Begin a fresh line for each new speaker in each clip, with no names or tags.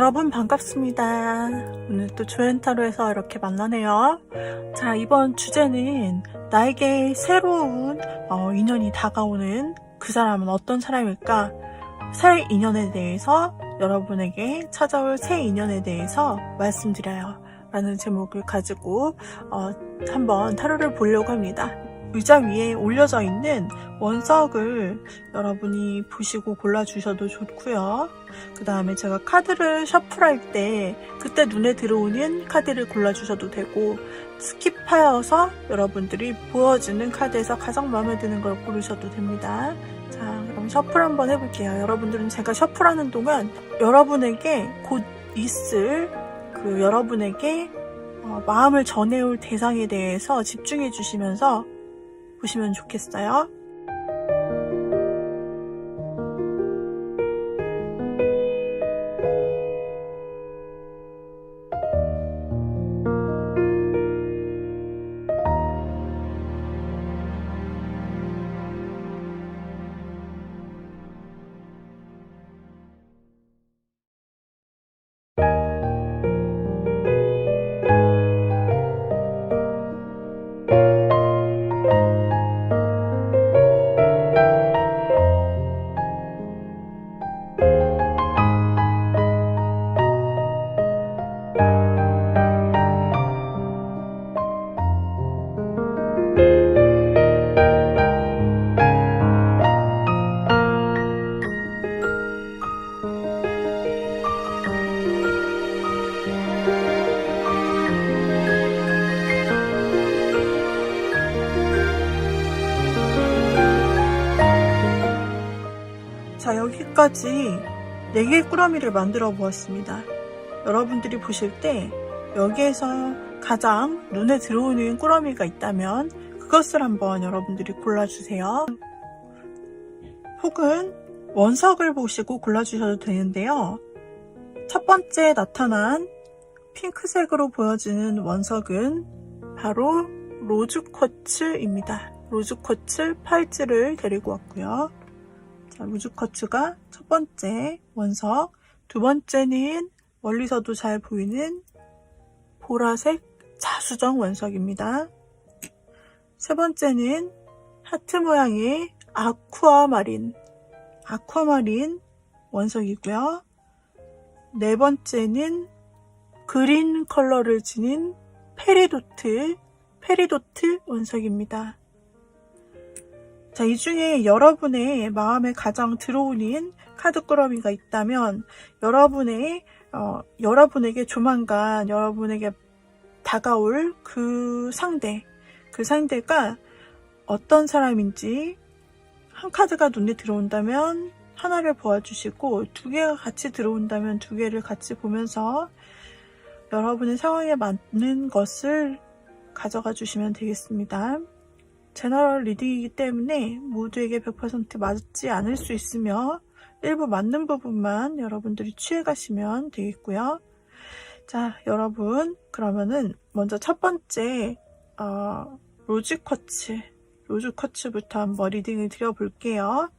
여러분 반갑습니다. 오늘 또 조연타로에서 이렇게 만나네요. 자, 이번 주제는 나에게 새로운 인연이 다가오는 그 사람은 어떤 사람일까? 새 인연에 대해서 여러분에게 찾아올 새 인연에 대해서 말씀드려요. 라는 제목을 가지고 한번 타로를 보려고 합니다. 의자 위에 올려져 있는 원석을 여러분이 보시고 골라주셔도 좋고요. 그 다음에 제가 카드를 셔플할 때 그때 눈에 들어오는 카드를 골라주셔도 되고, 스킵하여서 여러분들이 보여지는 카드에서 가장 마음에 드는 걸 고르셔도 됩니다. 자, 그럼 셔플 한번 해볼게요. 여러분들은 제가 셔플하는 동안 여러분에게 곧 있을 여러분에게 마음을 전해올 대상에 대해서 집중해 주시면서 보시면 좋겠어요. 자, 여기까지 4개의 꾸러미를 만들어 보았습니다. 여러분들이 보실 때 여기에서 가장 눈에 들어오는 꾸러미가 있다면 그것을 한번 여러분들이 골라주세요. 혹은 원석을 보시고 골라주셔도 되는데요. 첫 번째 나타난 핑크색으로 보여지는 원석은 바로 로즈쿼츠입니다. 로즈쿼츠 8지를 데리고 왔고요. 자, 로즈쿼츠가 첫 번째 원석, 두 번째는 멀리서도 잘 보이는 보라색 자수정 원석입니다. 세 번째는 하트 모양의 아쿠아마린 원석이고요. 네 번째는 그린 컬러를 지닌 페리도트 원석입니다. 자, 이 중에 여러분의 마음에 가장 들어오는 카드 꾸러미가 있다면 여러분에게 조만간 여러분에게 다가올 그 상대가 어떤 사람인지 한 카드가 눈에 들어온다면 하나를 보아주시고, 2개가 같이 들어온다면 2개를 같이 보면서 여러분의 상황에 맞는 것을 가져가 주시면 되겠습니다. 제너럴 리딩이기 때문에 모두에게 100% 맞지 않을 수 있으며 일부 맞는 부분만 여러분들이 취해가시면 되겠고요. 자, 여러분, 그러면은 먼저 첫 번째 로즈쿼츠부터 한번 리딩을 드려볼게요.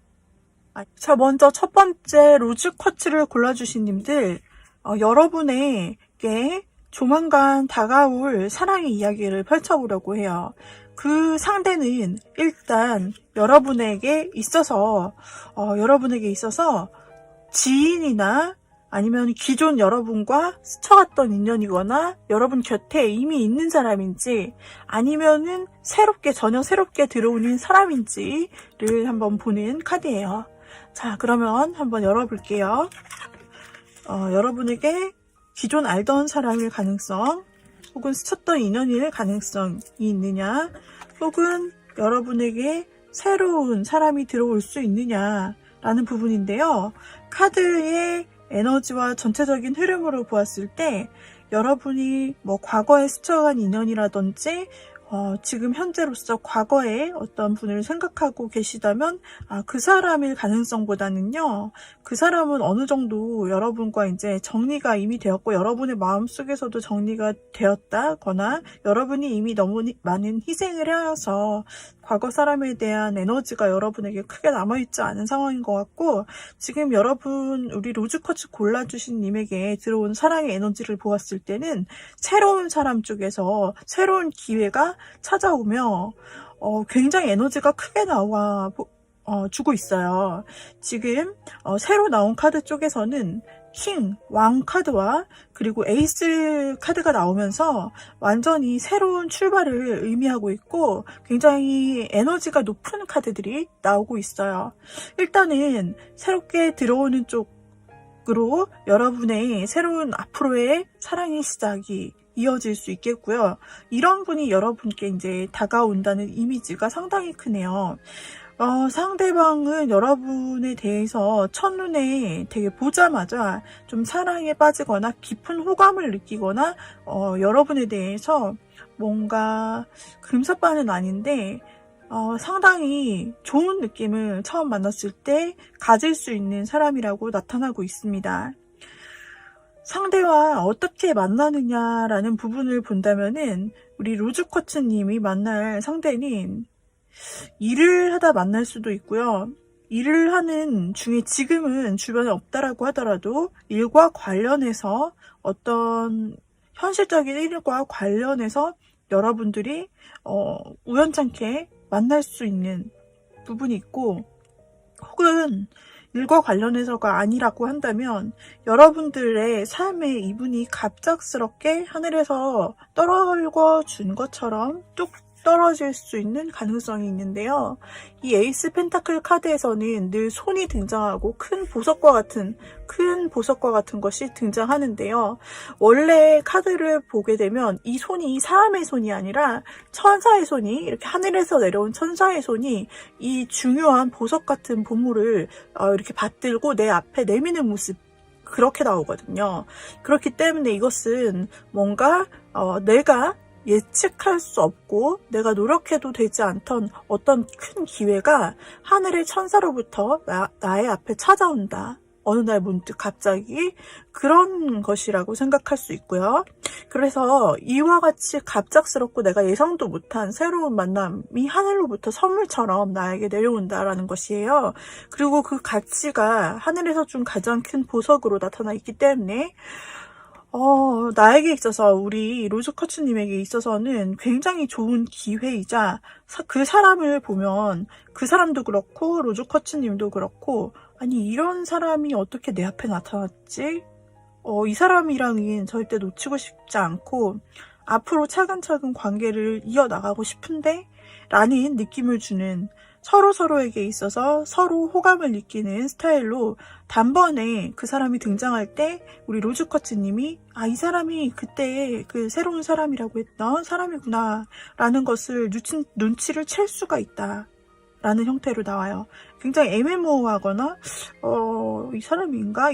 자, 먼저 첫 번째 로즈쿼츠를 골라주신 님들, 여러분에게 조만간 다가올 사랑의 이야기를 펼쳐보려고 해요. 그 상대는 일단 여러분에게 있어서 지인이나 아니면 기존 여러분과 스쳐갔던 인연이거나 여러분 곁에 이미 있는 사람인지, 아니면은 전혀 새롭게 들어오는 사람인지를 한번 보는 카드예요. 자, 그러면 한번 열어볼게요. 여러분에게 기존 알던 사람일 가능성, 혹은 스쳤던 인연일 가능성이 있느냐, 혹은 여러분에게 새로운 사람이 들어올 수 있느냐라는 부분인데요. 카드의 에너지와 전체적인 흐름으로 보았을 때 여러분이 과거에 스쳐간 인연이라든지 지금 현재로서 과거에 어떤 분을 생각하고 계시다면 그 사람일 가능성보다는요, 그 사람은 어느 정도 여러분과 이제 정리가 이미 되었고 여러분의 마음속에서도 정리가 되었다거나 여러분이 이미 너무 많은 희생을 하여서 과거 사람에 대한 에너지가 여러분에게 크게 남아있지 않은 상황인 것 같고, 지금 여러분 우리 로즈쿼츠 골라주신 님에게 들어온 사랑의 에너지를 보았을 때는 새로운 사람 쪽에서 새로운 기회가 찾아오며 굉장히 에너지가 크게 주고 있어요. 지금 새로 나온 카드 쪽에서는 킹, 왕 카드와 그리고 에이스 카드가 나오면서 완전히 새로운 출발을 의미하고 있고 굉장히 에너지가 높은 카드들이 나오고 있어요. 일단은 새롭게 들어오는 쪽으로 여러분의 새로운 앞으로의 사랑의 시작이 이어질 수 있겠고요. 이런 분이 여러분께 이제 다가온다는 이미지가 상당히 크네요. 상대방은 여러분에 대해서 첫눈에 되게 보자마자 좀 사랑에 빠지거나 깊은 호감을 느끼거나 여러분에 대해서 뭔가 금사빠는 아닌데 상당히 좋은 느낌을 처음 만났을 때 가질 수 있는 사람이라고 나타나고 있습니다. 상대와 어떻게 만나느냐라는 부분을 본다면은 우리 로즈쿼츠님이 만날 상대는 일을 하다 만날 수도 있고요. 일을 하는 중에 지금은 주변에 없다라고 하더라도 일과 관련해서 어떤 현실적인 일과 관련해서 여러분들이 우연찮게 만날 수 있는 부분이 있고, 혹은 일과 관련해서가 아니라고 한다면 여러분들의 삶에 이분이 갑작스럽게 하늘에서 떨어져 준 것처럼 뚝 떨어질 수 있는 가능성이 있는데요. 이 에이스 펜타클 카드에서는 늘 손이 등장하고 큰 보석과 같은 것이 등장하는데요. 원래 카드를 보게 되면 이 손이 사람의 손이 아니라 천사의 손이, 이렇게 하늘에서 내려온 천사의 손이 이 중요한 보석 같은 보물을 이렇게 받들고 내 앞에 내미는 모습, 그렇게 나오거든요. 그렇기 때문에 이것은 뭔가 내가 예측할 수 없고 내가 노력해도 되지 않던 어떤 큰 기회가 하늘의 천사로부터 나의 앞에 찾아온다. 어느 날 문득 갑자기 그런 것이라고 생각할 수 있고요. 그래서 이와 같이 갑작스럽고 내가 예상도 못한 새로운 만남이 하늘로부터 선물처럼 나에게 내려온다라는 것이에요. 그리고 그 가치가 하늘에서 준 가장 큰 보석으로 나타나 있기 때문에 나에게 있어서, 우리 로즈쿼츠님에게 있어서는 굉장히 좋은 기회이자, 그 사람을 보면 그 사람도 그렇고 로즈쿼츠님도 그렇고, 아니 이런 사람이 어떻게 내 앞에 나타났지? 이 사람이랑은 절대 놓치고 싶지 않고 앞으로 차근차근 관계를 이어나가고 싶은데? 라는 느낌을 주는, 서로에게 있어서 서로 호감을 느끼는 스타일로 단번에 그 사람이 등장할 때 우리 로즈쿼츠님이 이 사람이 그때 그 새로운 사람이라고 했던 사람이구나 라는 것을 눈치를 챌 수가 있다 라는 형태로 나와요. 굉장히 애매모호하거나 이 사람인가?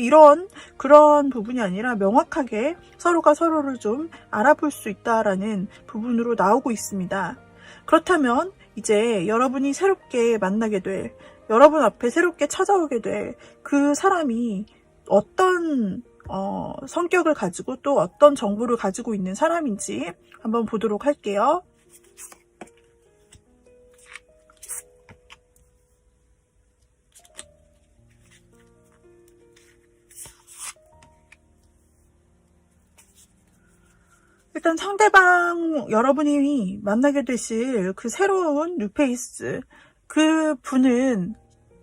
그런 부분이 아니라 명확하게 서로가 서로를 좀 알아볼 수 있다라는 부분으로 나오고 있습니다. 그렇다면 이제 여러분이 새롭게 만나게 될, 여러분 앞에 새롭게 찾아오게 될 그 사람이 어떤 성격을 가지고 또 어떤 정보를 가지고 있는 사람인지 한번 보도록 할게요. 일단 상대방, 여러분이 만나게 되실 그 새로운 뉴페이스, 그 분은,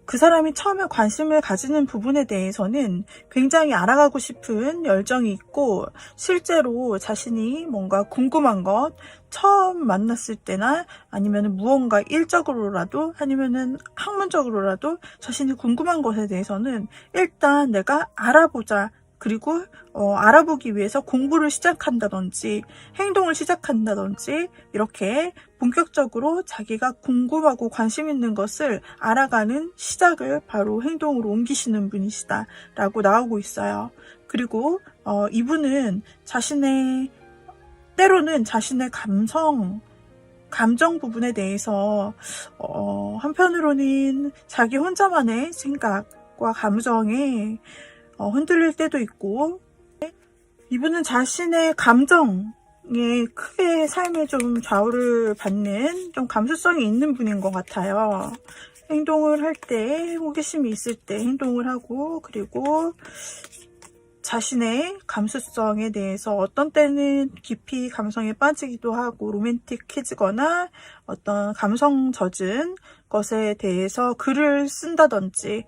그 사람이 처음에 관심을 가지는 부분에 대해서는 굉장히 알아가고 싶은 열정이 있고, 실제로 자신이 뭔가 궁금한 것, 처음 만났을 때나 아니면 무언가 일적으로라도 아니면 학문적으로라도 자신이 궁금한 것에 대해서는 일단 내가 알아보자, 그리고 알아보기 위해서 공부를 시작한다든지 행동을 시작한다든지 이렇게 본격적으로 자기가 궁금하고 관심 있는 것을 알아가는 시작을 바로 행동으로 옮기시는 분이시다 라고 나오고 있어요. 그리고 이분은 때로는 자신의 감정 부분에 대해서 한편으로는 자기 혼자만의 생각과 감정에 흔들릴 때도 있고, 이분은 자신의 감정, 크게 삶에 좀 좌우를 받는 좀 감수성이 있는 분인 것 같아요. 행동을 할 때, 호기심이 있을 때 행동을 하고, 그리고 자신의 감수성에 대해서 어떤 때는 깊이 감성에 빠지기도 하고 로맨틱해지거나 어떤 감성 젖은 것에 대해서 글을 쓴다든지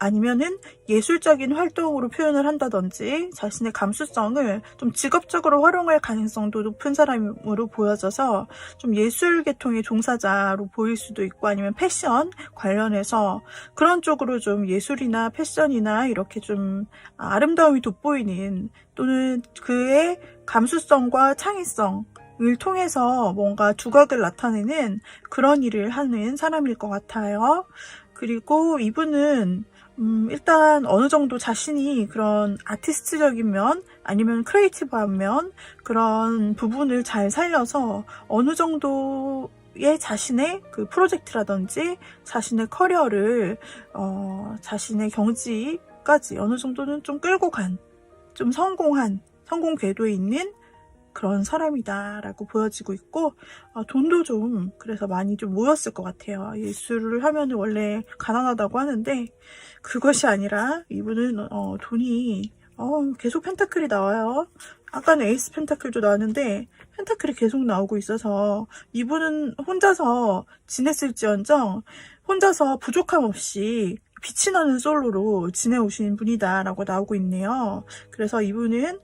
아니면은 예술적인 활동으로 표현을 한다든지 자신의 감수성을 좀 직업적으로 활용할 가능성도 높은 사람으로 보여져서 좀 예술 계통의 종사자로 보일 수도 있고 아니면 패션 관련해서 그런 쪽으로 좀 예술이나 패션이나 이렇게 좀 아름다움이 돋보이는 또는 그의 감수성과 창의성을 통해서 뭔가 두각을 나타내는 그런 일을 하는 사람일 것 같아요. 그리고 이분은 일단 어느 정도 자신이 그런 아티스트적인 면 아니면 크리에이티브한 면 그런 부분을 잘 살려서 어느 정도의 자신의 그 프로젝트라든지 자신의 커리어를 자신의 경지까지 어느 정도는 좀 끌고 간 좀 성공 궤도에 있는 그런 사람이다라고 보여지고 있고 돈도 좀 그래서 많이 좀 모였을 것 같아요. 예술을 하면 원래 가난하다고 하는데 그것이 아니라 이분은 돈이 계속 펜타클이 나와요. 아까는 에이스 펜타클도 나왔는데 펜타클이 계속 나오고 있어서 이분은 혼자서 지냈을지언정 혼자서 부족함 없이 빛이 나는 솔로로 지내오신 분이다 라고 나오고 있네요. 그래서 이분은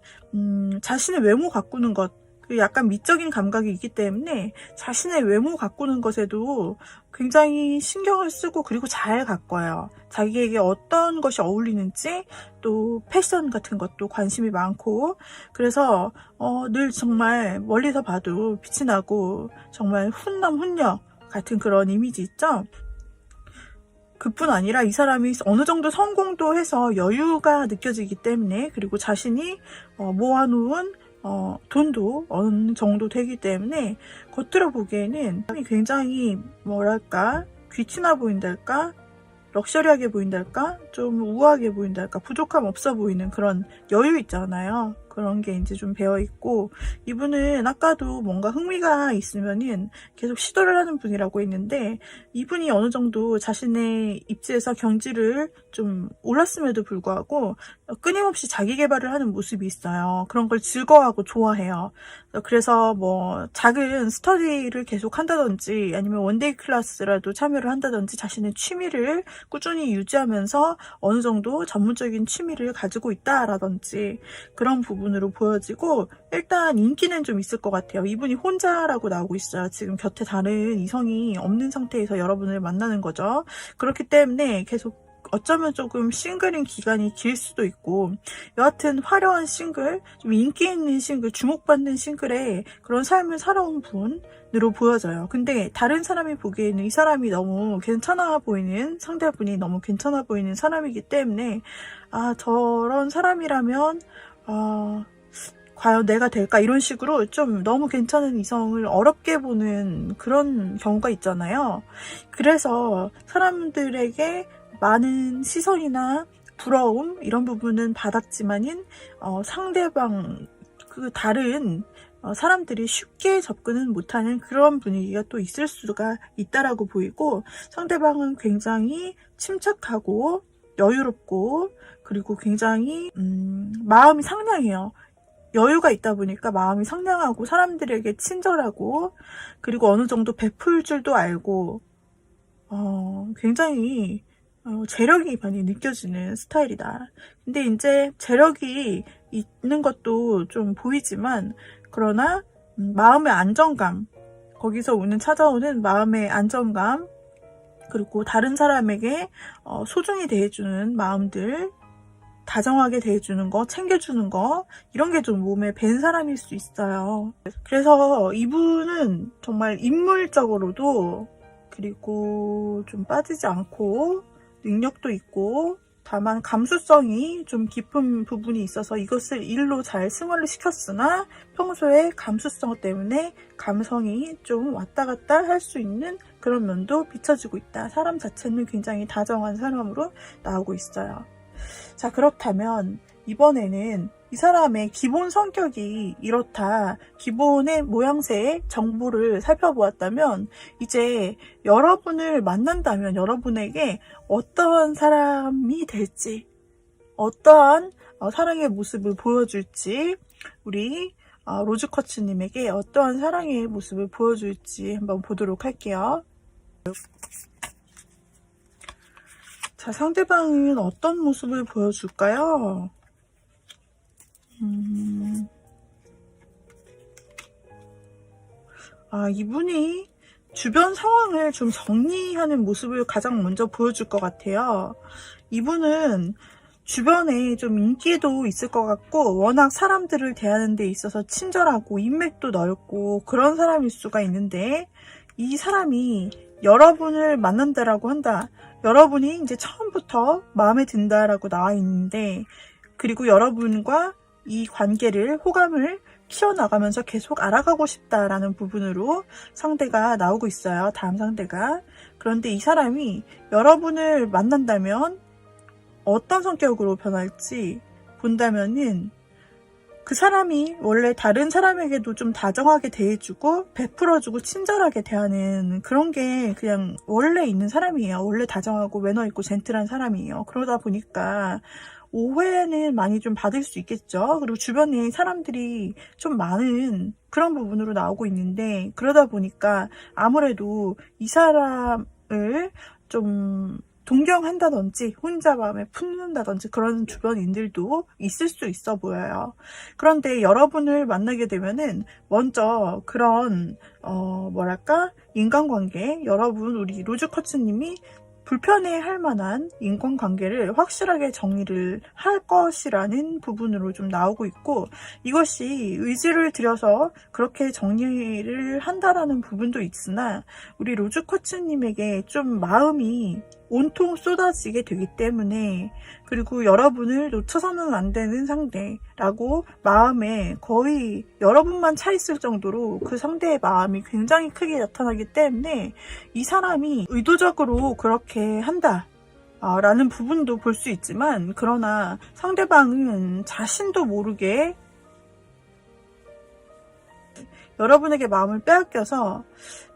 자신의 외모 가꾸는 것, 약간 미적인 감각이 있기 때문에 자신의 외모 가꾸는 것에도 굉장히 신경을 쓰고 그리고 잘 가꿔요. 자기에게 어떤 것이 어울리는지 또 패션 같은 것도 관심이 많고 그래서 늘 정말 멀리서 봐도 빛이 나고 정말 훈남 훈녀 같은 그런 이미지 있죠? 그뿐 아니라 이 사람이 어느 정도 성공도 해서 여유가 느껴지기 때문에 그리고 자신이 모아놓은 돈도 어느 정도 되기 때문에 겉으로 보기에는 굉장히 뭐랄까 귀티나 보인달까 럭셔리하게 보인달까 좀 우아하게 보인달까 부족함 없어 보이는 그런 여유 있잖아요. 그런 게 이제 좀 배어있고 이분은 아까도 뭔가 흥미가 있으면은 계속 시도를 하는 분이라고 했는데 이분이 어느 정도 자신의 입지에서 경지를 좀 올랐음에도 불구하고 끊임없이 자기 개발을 하는 모습이 있어요. 그런 걸 즐거워하고 좋아해요. 그래서 뭐 작은 스터디를 계속 한다든지 아니면 원데이 클래스라도 참여를 한다든지 자신의 취미를 꾸준히 유지하면서 어느 정도 전문적인 취미를 가지고 있다라든지 그런 부분으로 보여지고 일단 인기는 좀 있을 것 같아요. 이분이 혼자라고 나오고 있어요. 지금 곁에 다른 이성이 없는 상태에서 여러분을 만나는 거죠. 그렇기 때문에 계속 어쩌면 조금 싱글인 기간이 길 수도 있고 여하튼 화려한 싱글, 좀 인기 있는 싱글, 주목받는 싱글에 그런 삶을 살아온 분으로 보여져요. 근데 다른 사람이 보기에는 이 사람이 너무 괜찮아 보이는 상대분이 너무 괜찮아 보이는 사람이기 때문에 저런 사람이라면 과연 내가 될까 이런 식으로 좀 너무 괜찮은 이성을 어렵게 보는 그런 경우가 있잖아요. 그래서 사람들에게 많은 시선이나 부러움 이런 부분은 받았지만은 상대방 그 다른 사람들이 쉽게 접근은 못하는 그런 분위기가 또 있을 수가 있다라고 보이고 상대방은 굉장히 침착하고 여유롭고 그리고 굉장히 마음이 상냥해요. 여유가 있다 보니까 마음이 상냥하고 사람들에게 친절하고 그리고 어느 정도 베풀 줄도 알고 굉장히 재력이 많이 느껴지는 스타일이다. 근데 이제 재력이 있는 것도 좀 보이지만 그러나 마음의 안정감 거기서 찾아오는 마음의 안정감 그리고 다른 사람에게 소중히 대해주는 마음들 다정하게 대해주는 거, 챙겨주는 거 이런 게 좀 몸에 밴 사람일 수 있어요. 그래서 이분은 정말 인물적으로도 그리고 좀 빠지지 않고 능력도 있고 다만 감수성이 좀 깊은 부분이 있어서 이것을 일로 잘 승화를 시켰으나 평소에 감수성 때문에 감성이 좀 왔다 갔다 할 수 있는 그런 면도 비춰지고 있다. 사람 자체는 굉장히 다정한 사람으로 나오고 있어요. 자, 그렇다면 이번에는 이 사람의 기본 성격이 이렇다, 기본의 모양새의 정보를 살펴보았다면, 이제 여러분을 만난다면 여러분에게 어떠한 사람이 될지, 어떠한 사랑의 모습을 보여줄지, 우리 로즈쿼츠님에게 어떠한 사랑의 모습을 보여줄지 한번 보도록 할게요. 자, 상대방은 어떤 모습을 보여줄까요? 이분이 주변 상황을 좀 정리하는 모습을 가장 먼저 보여줄 것 같아요. 이분은 주변에 좀 인기도 있을 것 같고, 워낙 사람들을 대하는 데 있어서 친절하고 인맥도 넓고 그런 사람일 수가 있는데, 이 사람이 여러분을 만난다라고 한다. 여러분이 이제 처음부터 마음에 든다라고 나와 있는데, 그리고 여러분과 이 관계를, 호감을 키워나가면서 계속 알아가고 싶다라는 부분으로 상대가 나오고 있어요. 다음 상대가. 그런데 이 사람이 여러분을 만난다면 어떤 성격으로 변할지 본다면은, 그 사람이 원래 다른 사람에게도 좀 다정하게 대해주고 베풀어주고 친절하게 대하는 그런 게 그냥 원래 있는 사람이에요. 원래 다정하고 매너 있고 젠틀한 사람이에요. 그러다 보니까 오해는 많이 좀 받을 수 있겠죠. 그리고 주변에 사람들이 좀 많은 그런 부분으로 나오고 있는데, 그러다 보니까 아무래도 이 사람을 좀 동경한다든지 혼자 마음에 품는다든지 그런 주변인들도 있을 수 있어 보여요. 그런데 여러분을 만나게 되면은 먼저 그런 인간관계, 여러분 우리 로즈쿼츠님이 불편해할 만한 인간관계를 확실하게 정리를 할 것이라는 부분으로 좀 나오고 있고, 이것이 의지를 들여서 그렇게 정리를 한다라는 부분도 있으나, 우리 로즈쿼츠님에게 좀 마음이 온통 쏟아지게 되기 때문에, 그리고 여러분을 놓쳐서는 안 되는 상대라고 마음에 거의 여러분만 차 있을 정도로 그 상대의 마음이 굉장히 크게 나타나기 때문에, 이 사람이 의도적으로 그렇게 한다 라는 부분도 볼 수 있지만, 그러나 상대방은 자신도 모르게 여러분에게 마음을 빼앗겨서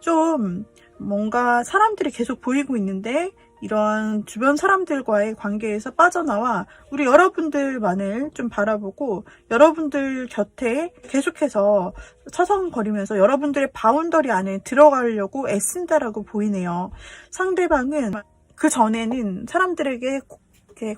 좀 뭔가 사람들이 계속 보이고 있는데, 이런 주변 사람들과의 관계에서 빠져나와 우리 여러분들만을 좀 바라보고 여러분들 곁에 계속해서 서성거리면서 여러분들의 바운더리 안에 들어가려고 애쓴다라고 보이네요. 상대방은 그 전에는 사람들에게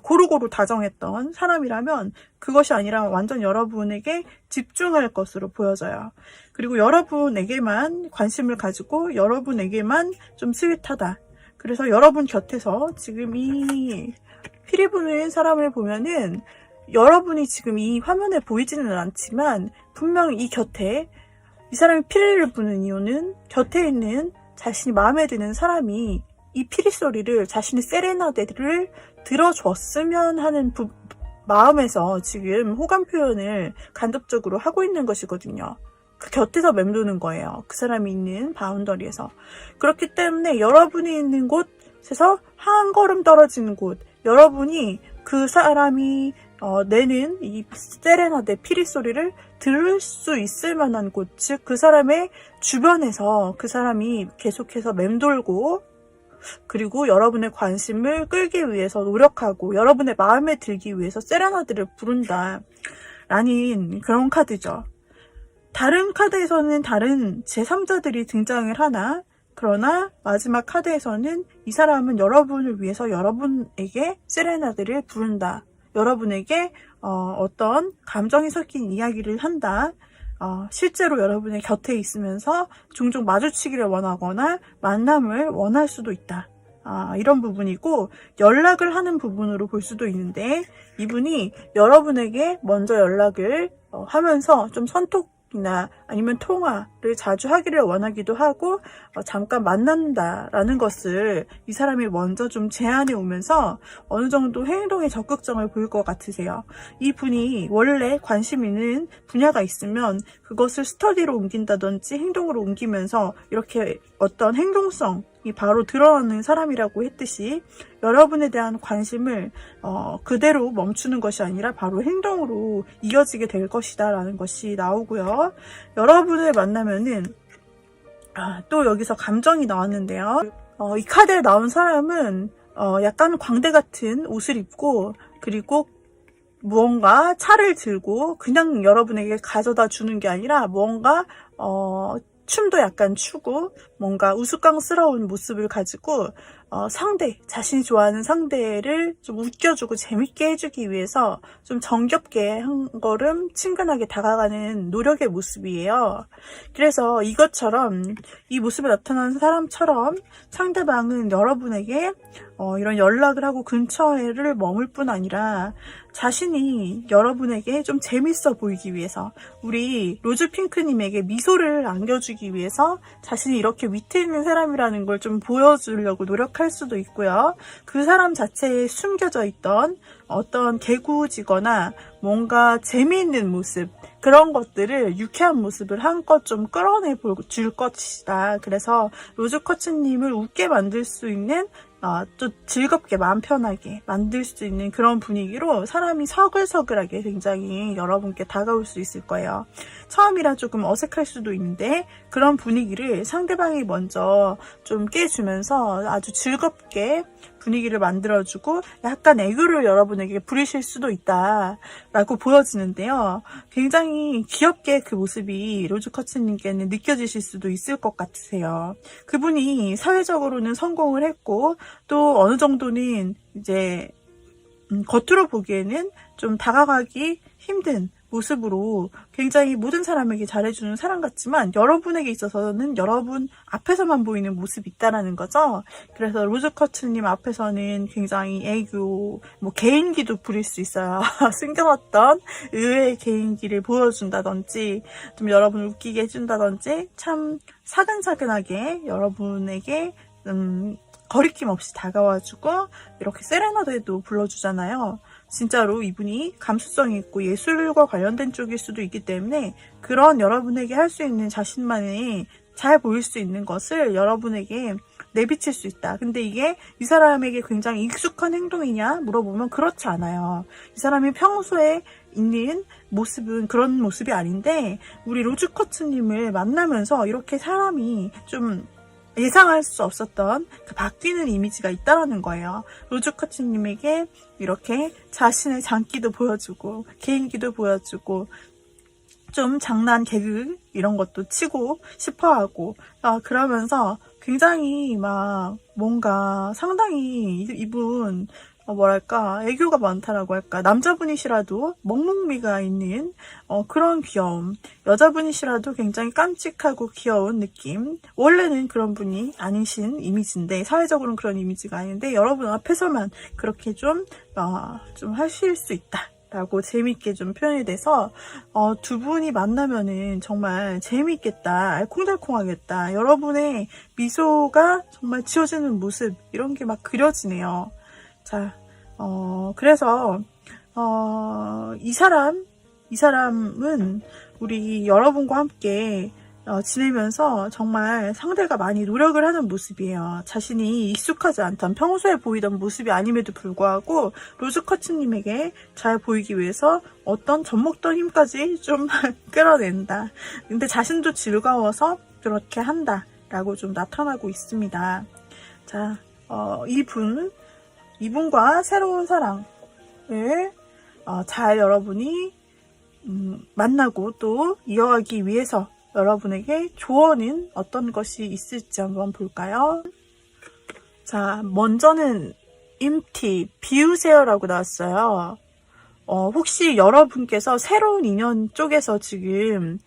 고루고루 다정했던 사람이라면 그것이 아니라 완전 여러분에게 집중할 것으로 보여져요. 그리고 여러분에게만 관심을 가지고 여러분에게만 좀 스윗하다. 그래서 여러분 곁에서 지금 이 피리 부는 사람을 보면은, 여러분이 지금 이 화면에 보이지는 않지만 분명 이 곁에 이 사람이 피리를 부는 이유는, 곁에 있는 자신이 마음에 드는 사람이 이 피리 소리를, 자신의 세레나데를 들어줬으면 하는 마음에서 지금 호감 표현을 간접적으로 하고 있는 것이거든요. 그 곁에서 맴도는 거예요. 그 사람이 있는 바운더리에서. 그렇기 때문에 여러분이 있는 곳에서 한 걸음 떨어지는 곳, 여러분이 그 사람이 내는 이 세레나데 피리 소리를 들을 수 있을 만한 곳, 즉 그 사람의 주변에서 그 사람이 계속해서 맴돌고, 그리고 여러분의 관심을 끌기 위해서 노력하고 여러분의 마음에 들기 위해서 세레나데를 부른다 라는 그런 카드죠. 다른 카드에서는 다른 제3자들이 등장을 하나, 그러나 마지막 카드에서는 이 사람은 여러분을 위해서 여러분에게 세레나데를 부른다. 여러분에게 어떤 감정이 섞인 이야기를 한다. 실제로 여러분의 곁에 있으면서 종종 마주치기를 원하거나 만남을 원할 수도 있다. 이런 부분이고, 연락을 하는 부분으로 볼 수도 있는데, 이분이 여러분에게 먼저 연락을 하면서 좀 선톡이나 아니면 통화를 자주 하기를 원하기도 하고 잠깐 만난다라는 것을 이 사람이 먼저 좀 제안해 오면서 어느 정도 행동에 적극성을 보일 것 같으세요. 이 분이 원래 관심 있는 분야가 있으면 그것을 스터디로 옮긴다든지 행동으로 옮기면서 이렇게 어떤 행동성이 바로 드러나는 사람이라고 했듯이 여러분에 대한 관심을 그대로 멈추는 것이 아니라 바로 행동으로 이어지게 될 것이다 라는 것이 나오고요. 여러분을 만나면은 또 여기서 감정이 나왔는데요. 이 카드에 나온 사람은 약간 광대 같은 옷을 입고 그리고 무언가 차를 들고 그냥 여러분에게 가져다 주는 게 아니라 뭔가 춤도 약간 추고 뭔가 우스꽝스러운 모습을 가지고 자신이 좋아하는 상대를 좀 웃겨주고 재밌게 해주기 위해서 좀 정겹게 한 걸음 친근하게 다가가는 노력의 모습이에요. 그래서 이것처럼 이 모습에 나타나는 사람처럼 상대방은 여러분에게 이런 연락을 하고 근처에를 머물 뿐 아니라 자신이 여러분에게 좀 재밌어 보이기 위해서 우리 로즈핑크님에게 미소를 안겨주기 위해서 자신이 이렇게 위트 있는 사람이라는 걸 좀 보여주려고 노력할 수도 있고요. 그 사람 자체에 숨겨져 있던 어떤 개구지거나 뭔가 재미있는 모습 그런 것들을 유쾌한 모습을 한껏 좀 끌어내 줄 것이다. 그래서 로즈쿼츠님을 웃게 만들 수 있는 또 즐겁게 마음 편하게 만들 수 있는 그런 분위기로 사람이 서글서글하게 굉장히 여러분께 다가올 수 있을 거예요. 처음이라 조금 어색할 수도 있는데 그런 분위기를 상대방이 먼저 좀 깨주면서 아주 즐겁게 분위기를 만들어주고 약간 애교를 여러분에게 부리실 수도 있다라고 보여지는데요. 굉장히 귀엽게 그 모습이 로즈쿼츠님께는 느껴지실 수도 있을 것 같으세요. 그분이 사회적으로는 성공을 했고 또 어느 정도는 이제 겉으로 보기에는 좀 다가가기 힘든 모습으로 굉장히 모든 사람에게 잘해주는 사람 같지만 여러분에게 있어서는 여러분 앞에서만 보이는 모습이 있다라는 거죠. 그래서 로즈쿼츠님 앞에서는 굉장히 애교, 개인기도 부릴 수 있어요. 숨겨놨던 의외의 개인기를 보여준다든지 좀 여러분을 웃기게 해준다든지 참 사근사근하게 여러분에게 거리낌 없이 다가와주고 이렇게 세레나데도 불러주잖아요. 진짜로 이분이 감수성이 있고 예술과 관련된 쪽일 수도 있기 때문에 그런 여러분에게 할 수 있는 자신만의 잘 보일 수 있는 것을 여러분에게 내비칠 수 있다. 근데 이게 이 사람에게 굉장히 익숙한 행동이냐 물어보면 그렇지 않아요. 이 사람이 평소에 있는 모습은 그런 모습이 아닌데 우리 로즈쿼츠님을 만나면서 이렇게 사람이 좀 예상할 수 없었던 그 바뀌는 이미지가 있다라는 거예요. 로즈쿼츠님에게 이렇게 자신의 장기도 보여주고 개인기도 보여주고 좀 장난 개그 이런 것도 치고 싶어하고 그러면서 굉장히 막 뭔가 상당히 이분 뭐랄까 애교가 많다라고 할까 남자분이시라도 먹먹미가 있는 그런 귀여움 여자분이시라도 굉장히 깜찍하고 귀여운 느낌 원래는 그런 분이 아니신 이미지인데 사회적으로는 그런 이미지가 아닌데 여러분 앞에서만 그렇게 좀 하실 수 있다 라고 재밌게 좀 표현이 돼서 두 분이 만나면은 정말 재미있겠다 알콩달콩하겠다 여러분의 미소가 정말 지어지는 모습 이런 게 막 그려지네요. 자, 그래서, 이 사람은 우리 여러분과 함께 지내면서 정말 상대가 많이 노력을 하는 모습이에요. 자신이 익숙하지 않던 평소에 보이던 모습이 아님에도 불구하고 로즈쿼츠님에게 잘 보이기 위해서 어떤 젖먹던 힘까지 좀 끌어낸다. 근데 자신도 즐거워서 그렇게 한다. 라고 좀 나타나고 있습니다. 자, 이분과 새로운 사랑을 잘 여러분이 만나고 또 이어가기 위해서 여러분에게 조언은 어떤 것이 있을지 한번 볼까요? 자, 먼저는 임티, 비우세요라고 나왔어요. 혹시 여러분께서 새로운 인연 쪽에서 지금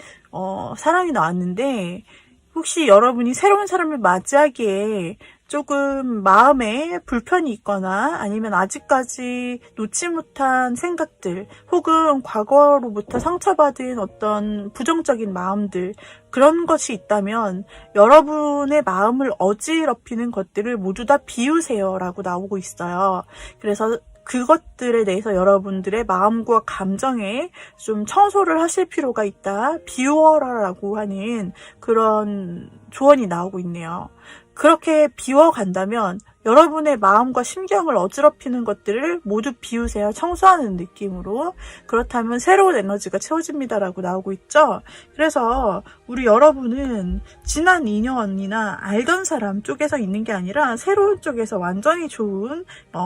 사랑이 나왔는데 혹시 여러분이 새로운 사람을 맞이하기에 조금 마음에 불편이 있거나 아니면 아직까지 놓지 못한 생각들 혹은 과거로부터 상처받은 어떤 부정적인 마음들 그런 것이 있다면 여러분의 마음을 어지럽히는 것들을 모두 다 비우세요 라고 나오고 있어요. 그래서 그것들에 대해서 여러분들의 마음과 감정에 좀 청소를 하실 필요가 있다. 비워라라고 하는 그런 조언이 나오고 있네요. 그렇게 비워간다면 여러분의 마음과 심경을 어지럽히는 것들을 모두 비우세요. 청소하는 느낌으로. 그렇다면 새로운 에너지가 채워집니다라고 나오고 있죠. 그래서 우리 여러분은 지난 인연이나 알던 사람 쪽에서 있는 게 아니라 새로운 쪽에서 완전히 좋은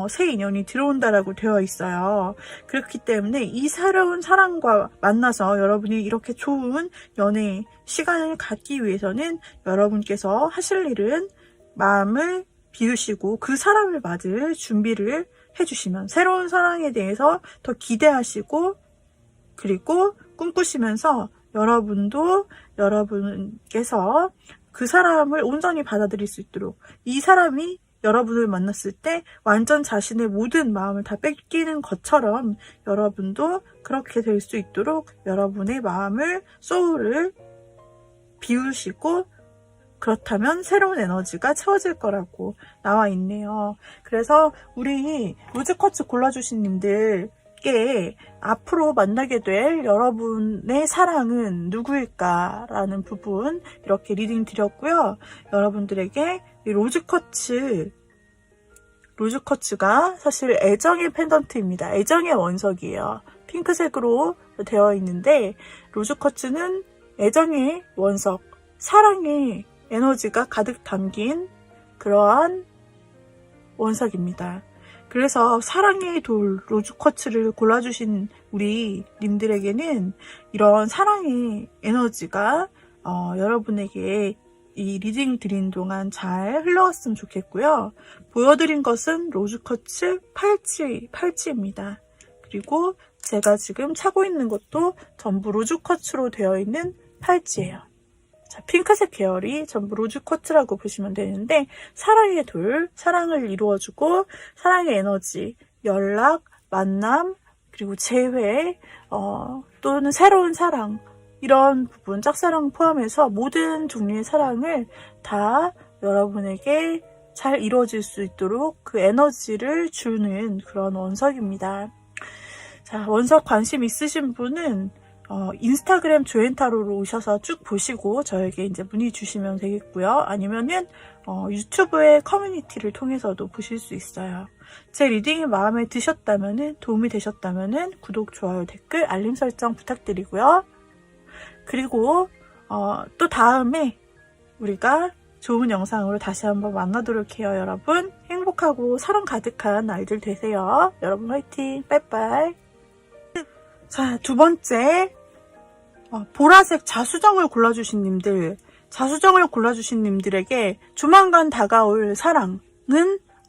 새 인연이 들어온다라고 되어 있어요. 그렇기 때문에 이 새로운 사람과 만나서 여러분이 이렇게 좋은 연애 시간을 갖기 위해서는 여러분께서 하실 일은 마음을 비우시고 그 사람을 맞을 준비를 해주시면 새로운 사랑에 대해서 더 기대하시고 그리고 꿈꾸시면서 여러분도 여러분께서 그 사람을 온전히 받아들일 수 있도록 이 사람이 여러분을 만났을 때 완전 자신의 모든 마음을 다 뺏기는 것처럼 여러분도 그렇게 될 수 있도록 여러분의 마음을 소울을 비우시고 그렇다면 새로운 에너지가 채워질 거라고 나와 있네요. 그래서 우리 로즈쿼츠 골라주신 님들께 앞으로 만나게 될 여러분의 사랑은 누구일까라는 부분 이렇게 리딩 드렸고요. 여러분들에게 이 로즈쿼츠가 사실 애정의 펜던트입니다. 애정의 원석이에요. 핑크색으로 되어 있는데 로즈쿼츠는 애정의 원석, 사랑의 에너지가 가득 담긴 그러한 원석입니다. 그래서 사랑의 돌 로즈쿼츠를 골라주신 우리 님들에게는 이런 사랑의 에너지가 여러분에게 이 리딩 드린 동안 잘 흘러갔으면 좋겠고요. 보여드린 것은 로즈쿼츠 팔찌입니다. 그리고 제가 지금 차고 있는 것도 전부 로즈쿼츠로 되어 있는 팔찌예요. 자, 핑크색 계열이 전부 로즈쿼츠라고 보시면 되는데 사랑의 돌, 사랑을 이루어주고 사랑의 에너지, 연락, 만남, 그리고 재회, 또는 새로운 사랑 이런 부분, 짝사랑 포함해서 모든 종류의 사랑을 다 여러분에게 잘 이루어질 수 있도록 그 에너지를 주는 그런 원석입니다. 자, 원석 관심 있으신 분은 인스타그램 조앤타로로 오셔서 쭉 보시고 저에게 이제 문의 주시면 되겠고요. 아니면은 유튜브의 커뮤니티를 통해서도 보실 수 있어요. 제 리딩이 마음에 드셨다면은 도움이 되셨다면은 구독, 좋아요, 댓글, 알림 설정 부탁드리고요. 그리고 또 다음에 우리가 좋은 영상으로 다시 한번 만나도록 해요. 여러분 행복하고 사랑 가득한 날들 되세요. 여러분 화이팅! 빠이빠이! 자, 두 번째 보라색 자수정을 골라주신 님들에게 조만간 다가올 사랑은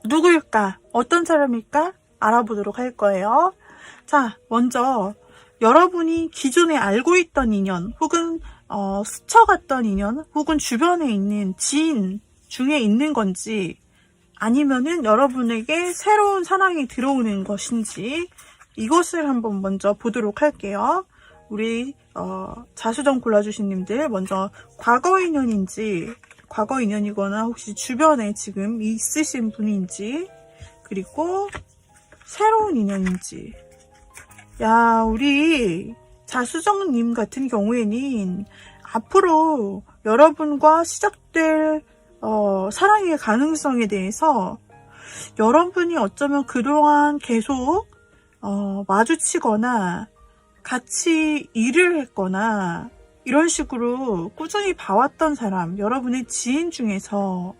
누구일까? 어떤 사람일까? 알아보도록 할 거예요. 자, 먼저 여러분이 기존에 알고 있던 인연 혹은 스쳐갔던 인연 혹은 주변에 있는 지인 중에 있는 건지 아니면은 여러분에게 새로운 사랑이 들어오는 것인지 이것을 한번 먼저 보도록 할게요. 우리 자수정 골라주신 님들 먼저 과거 인연이거나 혹시 주변에 지금 있으신 분인지 그리고 새로운 인연인지 야 우리 자수정님 같은 경우에는 앞으로 여러분과 시작될 사랑의 가능성에 대해서 여러분이 어쩌면 그동안 계속 마주치거나 같이 일을 했거나 이런 식으로 꾸준히 봐왔던 사람, 여러분의 지인 중에서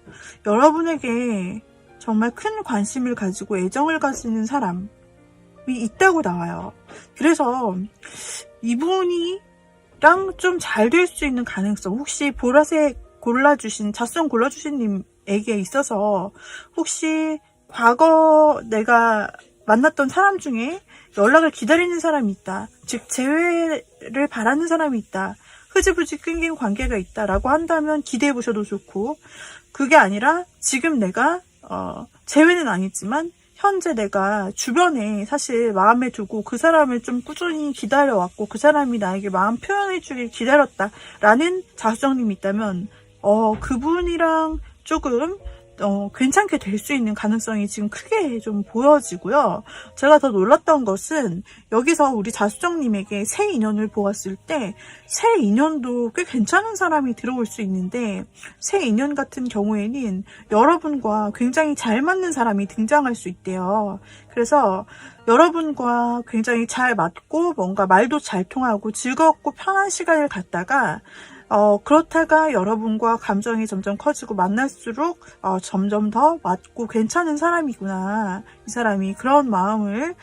여러분에게 정말 큰 관심을 가지고 애정을 가지는 사람이 있다고 나와요. 그래서 이분이랑 좀 잘 될 수 있는 가능성, 혹시 보라색 자수정 골라주신 님에게 있어서 혹시 과거 내가 만났던 사람 중에 연락을 기다리는 사람이 있다. 즉 재회를 바라는 사람이 있다. 흐지부지 끊긴 관계가 있다라고 한다면 기대해 보셔도 좋고 그게 아니라 지금 내가 재회는 아니지만 현재 내가 주변에 사실 마음에 두고 그 사람을 좀 꾸준히 기다려왔고 그 사람이 나에게 마음 표현해주길 기다렸다라는 자수정님이 있다면 그분이랑 조금 괜찮게 될 수 있는 가능성이 지금 크게 좀 보여지고요. 제가 더 놀랐던 것은 여기서 우리 자수정님에게 새 인연을 보았을 때 새 인연도 꽤 괜찮은 사람이 들어올 수 있는데 새 인연 같은 경우에는 여러분과 굉장히 잘 맞는 사람이 등장할 수 있대요. 그래서 여러분과 굉장히 잘 맞고 뭔가 말도 잘 통하고 즐겁고 편한 시간을 갖다가 그렇다가 여러분과 감정이 점점 커지고 만날수록 점점 더 맞고 괜찮은 사람이구나. 이 사람이 그런 마음을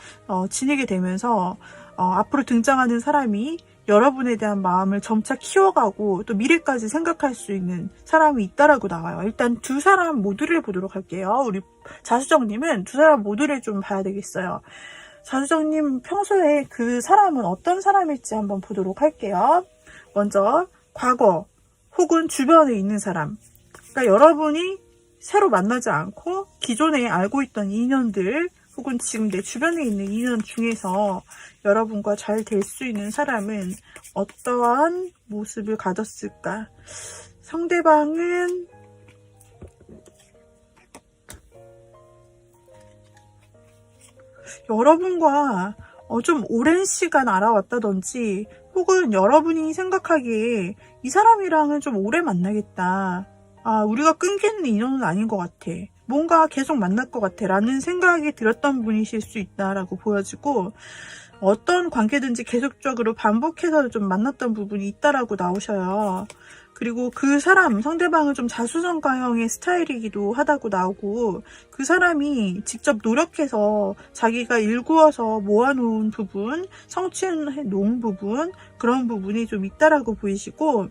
지니게 되면서 앞으로 등장하는 사람이 여러분에 대한 마음을 점차 키워가고 또 미래까지 생각할 수 있는 사람이 있다라고 나와요. 일단 두 사람 모두를 보도록 할게요. 우리 자수정님은 두 사람 모두를 좀 봐야 되겠어요. 자수정님 평소에 그 사람은 어떤 사람일지 한번 보도록 할게요. 먼저 과거 혹은 주변에 있는 사람, 그러니까 여러분이 새로 만나지 않고 기존에 알고 있던 인연들 혹은 지금 내 주변에 있는 인연 중에서 여러분과 잘 될 수 있는 사람은 어떠한 모습을 가졌을까? 상대방은 여러분과 좀 오랜 시간 알아왔다든지 혹은 여러분이 생각하기에 이 사람이랑은 좀 오래 만나겠다. 우리가 끊기는 인연은 아닌 것 같아. 뭔가 계속 만날 것 같아. 라는 생각이 들었던 분이실 수 있다라고 보여지고 어떤 관계든지 계속적으로 반복해서 좀 만났던 부분이 있다라고 나오셔요. 그리고 그 사람, 상대방은 좀 자수성가형의 스타일이기도 하다고 나오고 그 사람이 직접 노력해서 자기가 일구어서 모아놓은 부분, 성취해 놓은 부분 그런 부분이 좀 있다라고 보이시고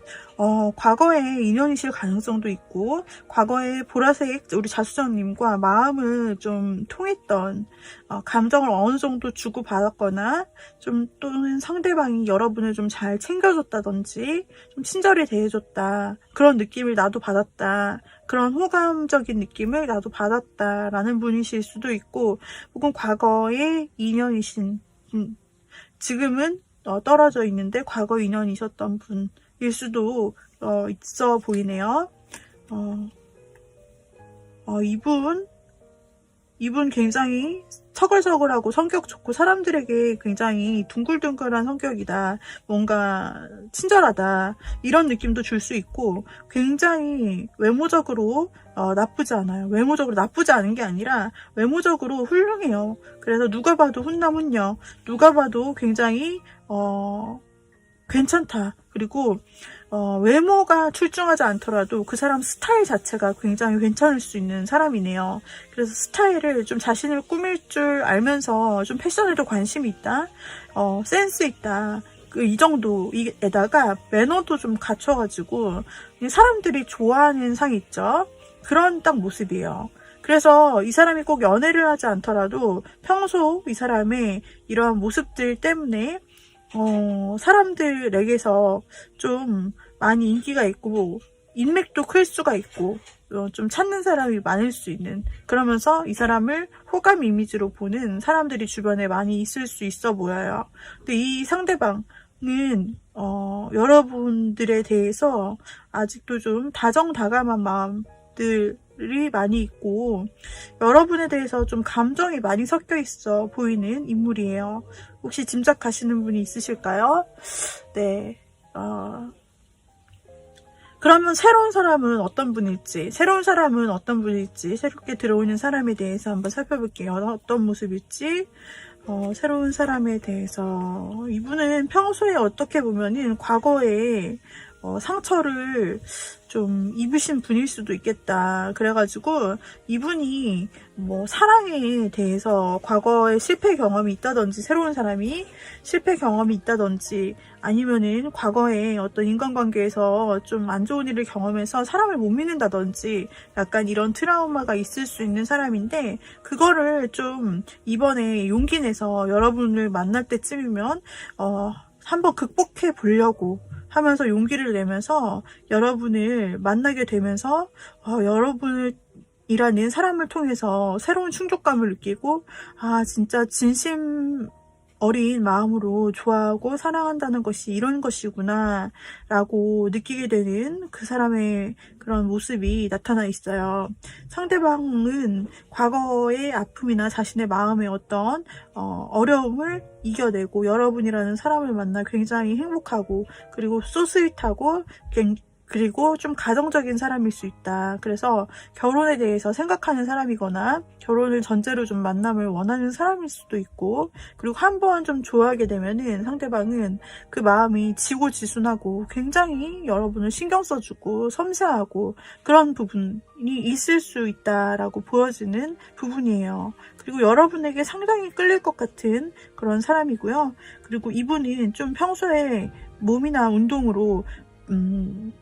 과거에 인연이실 가능성도 있고 과거에 보라색 우리 자수정님과 마음을 좀 통했던 감정을 어느 정도 주고받았거나 좀 또는 상대방이 여러분을 좀 잘 챙겨줬다든지 좀 친절히 대해줬다 그런 느낌을 나도 받았다 그런 호감적인 느낌을 나도 받았다 라는 분이실 수도 있고 혹은 과거의 인연이신 지금은 떨어져 있는데 과거 인연이셨던 분일 수도 있어 보이네요. 이분 굉장히 서글서글하고 성격 좋고 사람들에게 굉장히 둥글둥글한 성격이다. 뭔가 친절하다. 이런 느낌도 줄 수 있고 굉장히 외모적으로 나쁘지 않아요. 외모적으로 나쁘지 않은 게 아니라 외모적으로 훌륭해요. 그래서 누가 봐도 훈남훈녀. 누가 봐도 굉장히 괜찮다. 그리고 외모가 출중하지 않더라도 그 사람 스타일 자체가 굉장히 괜찮을 수 있는 사람이네요. 그래서 스타일을 좀 자신을 꾸밀 줄 알면서 좀 패션에도 관심이 있다. 센스 있다. 이 정도에다가 매너도 좀 갖춰가지고 사람들이 좋아하는 상 있죠. 그런 딱 모습이에요. 그래서 이 사람이 꼭 연애를 하지 않더라도 평소 이 사람의 이런 모습들 때문에 사람들에게서 좀 많이 인기가 있고 인맥도 클 수가 있고 좀 찾는 사람이 많을 수 있는 그러면서 이 사람을 호감 이미지로 보는 사람들이 주변에 많이 있을 수 있어 보여요. 근데 이 상대방은 여러분들에 대해서 아직도 좀 다정다감한 마음들이 많이 있고 여러분에 대해서 좀 감정이 많이 섞여 있어 보이는 인물이에요. 혹시 짐작하시는 분이 있으실까요? 네. 그러면 새로운 사람은 어떤 분일지 새롭게 들어오는 사람에 대해서 한번 살펴볼게요. 어떤 모습일지 새로운 사람에 대해서 이분은 평소에 어떻게 보면은 과거에 상처를 좀 입으신 분일 수도 있겠다. 그래가지고 이분이 뭐 사랑에 대해서 과거에 실패 경험이 있다든지 새로운 사람이 실패 경험이 있다든지 아니면은 과거에 어떤 인간관계에서 좀 안 좋은 일을 경험해서 사람을 못 믿는다든지 약간 이런 트라우마가 있을 수 있는 사람인데 그거를 좀 이번에 용기 내서 여러분을 만날 때쯤이면 한번 극복해 보려고 하면서 용기를 내면서 여러분을 만나게 되면서 여러분을 이라는 사람을 통해서 새로운 충족감을 느끼고 진짜 진심 어린 마음으로 좋아하고 사랑한다는 것이 이런 것이구나 라고 느끼게 되는 그 사람의 그런 모습이 나타나 있어요. 상대방은 과거의 아픔이나 자신의 마음의 어떤 어려움을 이겨내고 여러분이라는 사람을 만나 굉장히 행복하고 그리고 소스윗하고 그리고 좀 가정적인 사람일 수 있다. 그래서 결혼에 대해서 생각하는 사람이거나 결혼을 전제로 좀 만남을 원하는 사람일 수도 있고, 그리고 한번 좀 좋아하게 되면은 상대방은 그 마음이 지고지순하고 굉장히 여러분을 신경 써주고 섬세하고 그런 부분이 있을 수 있다라고 보여지는 부분이에요. 그리고 여러분에게 상당히 끌릴 것 같은 그런 사람이고요. 그리고 이분은 좀 평소에 몸이나 운동으로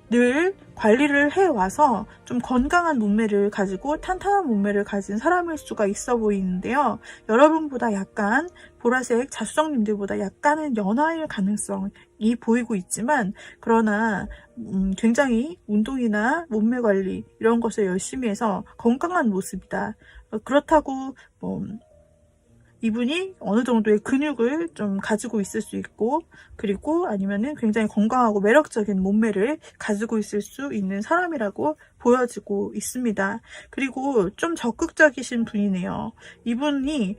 늘 관리를 해와서 좀 건강한 몸매를 가지고 탄탄한 몸매를 가진 사람일 수가 있어 보이는데요. 여러분보다 약간 보라색 자수성님들보다 약간은 연하일 가능성이 보이고 있지만, 그러나 굉장히 운동이나 몸매 관리 이런 것을 열심히 해서 건강한 모습이다. 그렇다고 이분이 어느 정도의 근육을 좀 가지고 있을 수 있고, 그리고 아니면은 굉장히 건강하고 매력적인 몸매를 가지고 있을 수 있는 사람이라고 보여지고 있습니다. 그리고 좀 적극적이신 분이네요. 이분이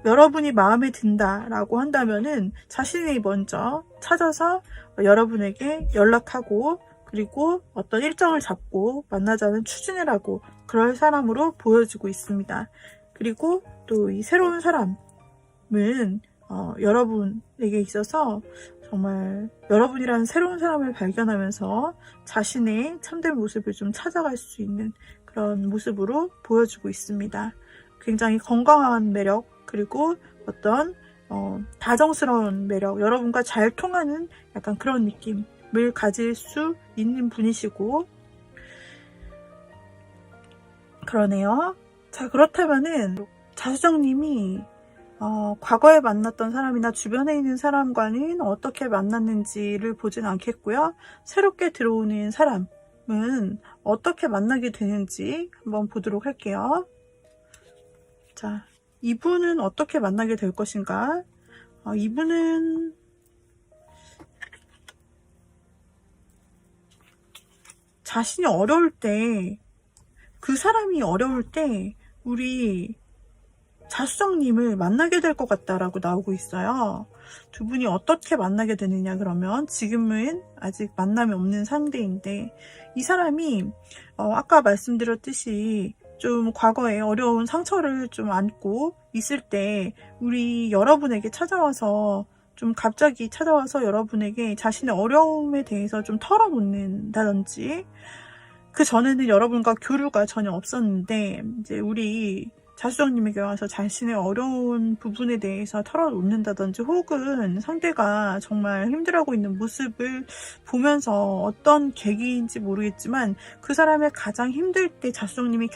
여러분이 마음에 든다라고 한다면은 자신이 먼저 찾아서 여러분에게 연락하고, 그리고 어떤 일정을 잡고 만나자는 추진을 하고 그럴 사람으로 보여지고 있습니다. 그리고 또 이 새로운 사람은 여러분에게 있어서 정말 여러분이라는 새로운 사람을 발견하면서 자신의 참된 모습을 좀 찾아갈 수 있는 그런 모습으로 보여지고 있습니다. 굉장히 건강한 매력, 그리고 어떤 다정스러운 매력, 여러분과 잘 통하는 약간 그런 느낌을 가질 수 있는 분이시고 그러네요. 자, 그렇다면은 자수정님이 과거에 만났던 사람이나 주변에 있는 사람과는 어떻게 만났는지를 보진 않겠고요. 새롭게 들어오는 사람은 어떻게 만나게 되는지 한번 보도록 할게요. 자, 이분은 어떻게 만나게 될 것인가? 이분은 자신이 어려울 때, 그 사람이 어려울 때 우리 자수정님을 만나게 될 것 같다라고 나오고 있어요. 두 분이 어떻게 만나게 되느냐 그러면, 지금은 아직 만남이 없는 상대인데 이 사람이 아까 말씀드렸듯이 좀 과거에 어려운 상처를 좀 안고 있을 때 우리 여러분에게 찾아와서, 좀 갑자기 찾아와서 여러분에게 자신의 어려움에 대해서 좀 털어놓는다든지, 그 전에는 여러분과 교류가 전혀 없었는데 이제 우리 자수정님에게 와서 자신의 어려운 부분에 대해서 털어놓는다든지, 혹은 상대가 정말 힘들어하고 있는 모습을 보면서 어떤 계기인지 모르겠지만 그 사람의 가장 힘들 때 자수정님이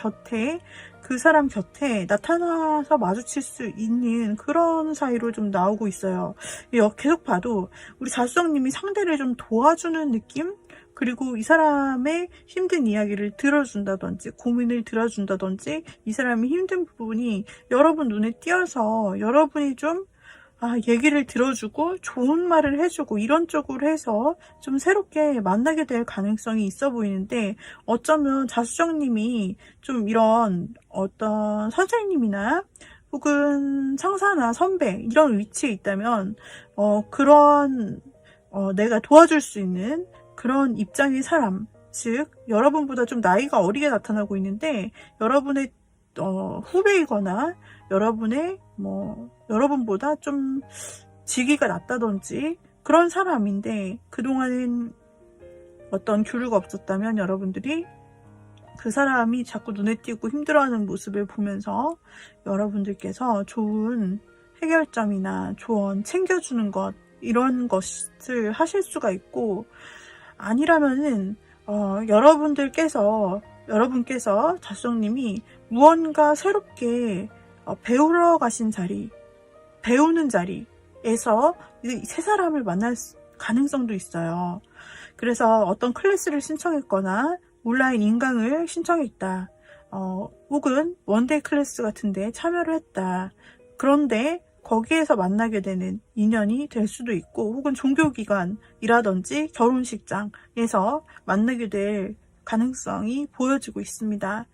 그 사람 곁에 나타나서 마주칠 수 있는 그런 사이로 좀 나오고 있어요. 계속 봐도 우리 자수정님이 상대를 좀 도와주는 느낌? 그리고 이 사람의 힘든 이야기를 들어준다든지, 고민을 들어준다든지, 이 사람이 힘든 부분이 여러분 눈에 띄어서 여러분이 좀 얘기를 들어주고 좋은 말을 해주고 이런 쪽으로 해서 좀 새롭게 만나게 될 가능성이 있어 보이는데, 어쩌면 자수정님이 좀 이런 어떤 선생님이나 혹은 상사나 선배 이런 위치에 있다면 그런 내가 도와줄 수 있는 그런 입장의 사람, 즉 여러분보다 좀 나이가 어리게 나타나고 있는데 여러분의 후배이거나 여러분보다 좀 직위가 낮다든지 그런 사람인데, 그동안은 어떤 교류가 없었다면 여러분들이 그 사람이 자꾸 눈에 띄고 힘들어하는 모습을 보면서 여러분들께서 좋은 해결점이나 조언 챙겨주는 것, 이런 것을 하실 수가 있고, 아니라면은 여러분께서 자수정님이 무언가 새롭게 배우러 가신 자리, 배우는 자리에서 새 사람을 만날 가능성도 있어요. 그래서 어떤 클래스를 신청했거나 온라인 인강을 신청했다. 혹은 원데이 클래스 같은데 참여를 했다. 그런데 거기에서 만나게 되는 인연이 될 수도 있고, 혹은 종교기관이라든지 결혼식장에서 만나게 될 가능성이 보여지고 있습니다.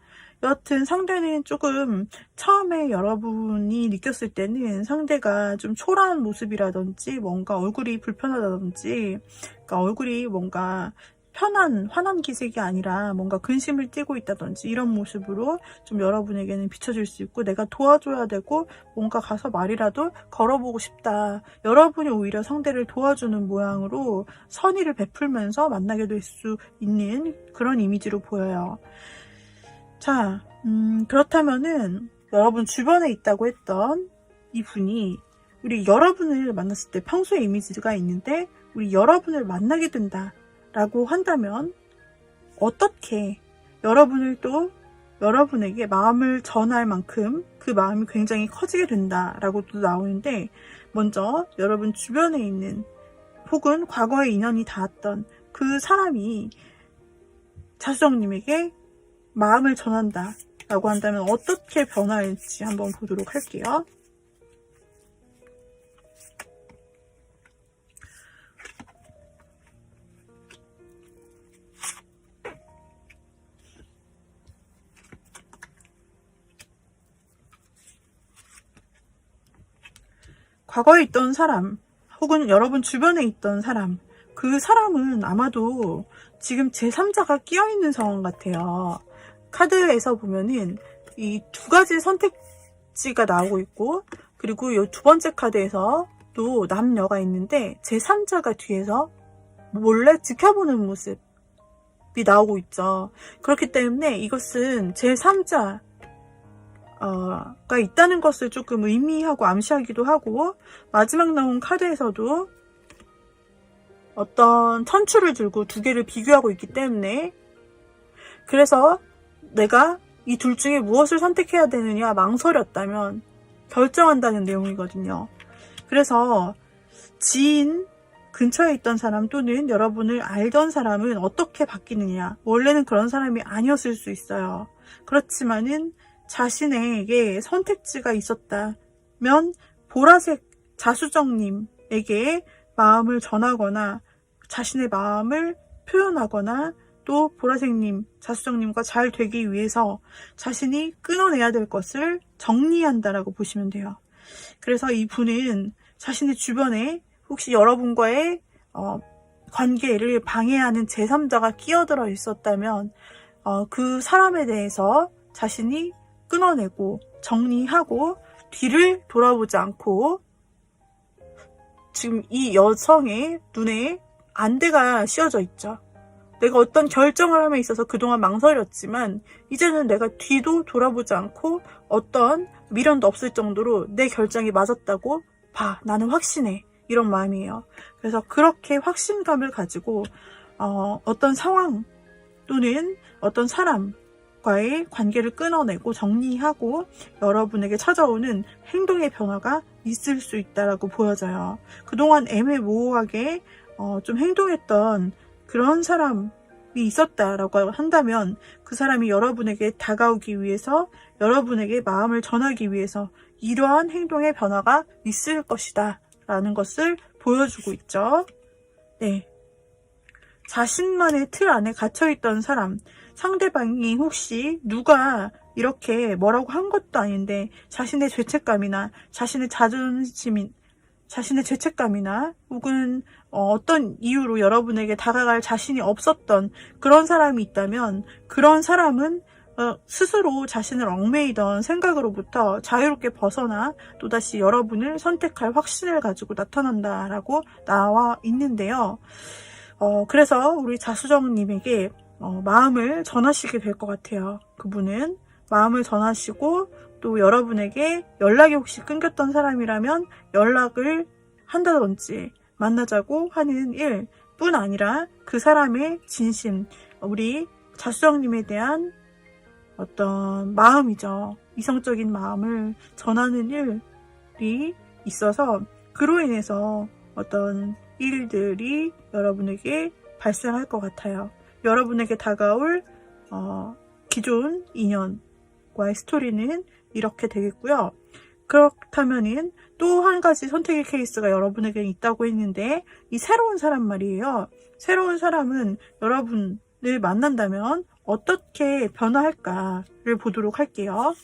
여하튼 상대는 조금 처음에 여러분이 느꼈을 때는 상대가 좀 초라한 모습이라든지 뭔가 얼굴이 불편하다든지, 그러니까 얼굴이 뭔가 환한 기색이 아니라 뭔가 근심을 띠고 있다든지 이런 모습으로 좀 여러분에게는 비춰질 수 있고, 내가 도와줘야 되고 뭔가 가서 말이라도 걸어보고 싶다. 여러분이 오히려 상대를 도와주는 모양으로 선의를 베풀면서 만나게 될 수 있는 그런 이미지로 보여요. 자, 그렇다면은 여러분 주변에 있다고 했던 이분이 우리 여러분을 만났을 때 평소에 이미지가 있는데 우리 여러분을 만나게 된다 라고 한다면 어떻게 여러분을 또 여러분에게 마음을 전할 만큼 그 마음이 굉장히 커지게 된다라고 또 나오는데, 먼저 여러분 주변에 있는 혹은 과거에 인연이 닿았던 그 사람이 자수정님에게 마음을 전한다 라고 한다면 어떻게 변화할지 한번 보도록 할게요. 과거에 있던 사람 혹은 여러분 주변에 있던 사람, 그 사람은 아마도 지금 제3자가 끼어있는 상황 같아요. 카드에서 보면은 이 두 가지 선택지가 나오고 있고, 그리고 이 두 번째 카드에서 또 남녀가 있는데 제3자가 뒤에서 몰래 지켜보는 모습이 나오고 있죠. 그렇기 때문에 이것은 제3자 가 있다는 것을 조금 의미하고 암시하기도 하고, 마지막 나온 카드에서도 어떤 천추를 들고 두 개를 비교하고 있기 때문에, 그래서 내가 이 둘 중에 무엇을 선택해야 되느냐 망설였다면 결정한다는 내용이거든요. 그래서 지인 근처에 있던 사람 또는 여러분을 알던 사람은 어떻게 바뀌느냐, 원래는 그런 사람이 아니었을 수 있어요. 그렇지만은 자신에게 선택지가 있었다면 보라색 자수정님에게 마음을 전하거나 자신의 마음을 표현하거나 또 보라색님, 자수정님과 잘 되기 위해서 자신이 끊어내야 될 것을 정리한다라고 보시면 돼요. 그래서 이분은 자신의 주변에 혹시 여러분과의 관계를 방해하는 제3자가 끼어들어 있었다면 그 사람에 대해서 자신이 끊어내고 정리하고 뒤를 돌아보지 않고, 지금 이 여성의 눈에 안대가 씌워져 있죠. 내가 어떤 결정을 함에 있어서 그동안 망설였지만 이제는 내가 뒤도 돌아보지 않고 어떤 미련도 없을 정도로 내 결정이 맞았다고 봐. 나는 확신해. 이런 마음이에요. 그래서 그렇게 확신감을 가지고 어떤 상황 또는 어떤 사람과의 관계를 끊어내고 정리하고 여러분에게 찾아오는 행동의 변화가 있을 수 있다라고 보여져요. 그동안 애매모호하게 좀 행동했던 그런 사람이 있었다라고 한다면 그 사람이 여러분에게 다가오기 위해서, 여러분에게 마음을 전하기 위해서 이러한 행동의 변화가 있을 것이다 라는 것을 보여주고 있죠. 네. 자신만의 틀 안에 gat혀있던 사람, 상대방이 혹시 누가 이렇게 뭐라고 한 것도 아닌데 자신의 죄책감이나 자신의 자신의 죄책감이나 혹은 어떤 이유로 여러분에게 다가갈 자신이 없었던 그런 사람이 있다면, 그런 사람은 스스로 자신을 얽매이던 생각으로부터 자유롭게 벗어나 또다시 여러분을 선택할 확신을 가지고 나타난다라고 나와 있는데요. 그래서 우리 자수정님에게 마음을 전하시게 될 것 같아요. 그분은 마음을 전하시고 또 여러분에게 연락이 혹시 끊겼던 사람이라면 연락을 한다든지 만나자고 하는 일뿐 아니라 그 사람의 진심, 우리 자수정님에 대한 어떤 마음이죠. 이성적인 마음을 전하는 일이 있어서 그로 인해서 어떤 일들이 여러분에게 발생할 것 같아요. 여러분에게 다가올 기존 인연과의 스토리는 이렇게 되겠고요. 그렇다면은 또 한 가지 선택의 케이스가 여러분에게 있다고 했는데, 이 새로운 사람 말이에요. 새로운 사람은 여러분을 만난다면 어떻게 변화할까를 보도록 할게요.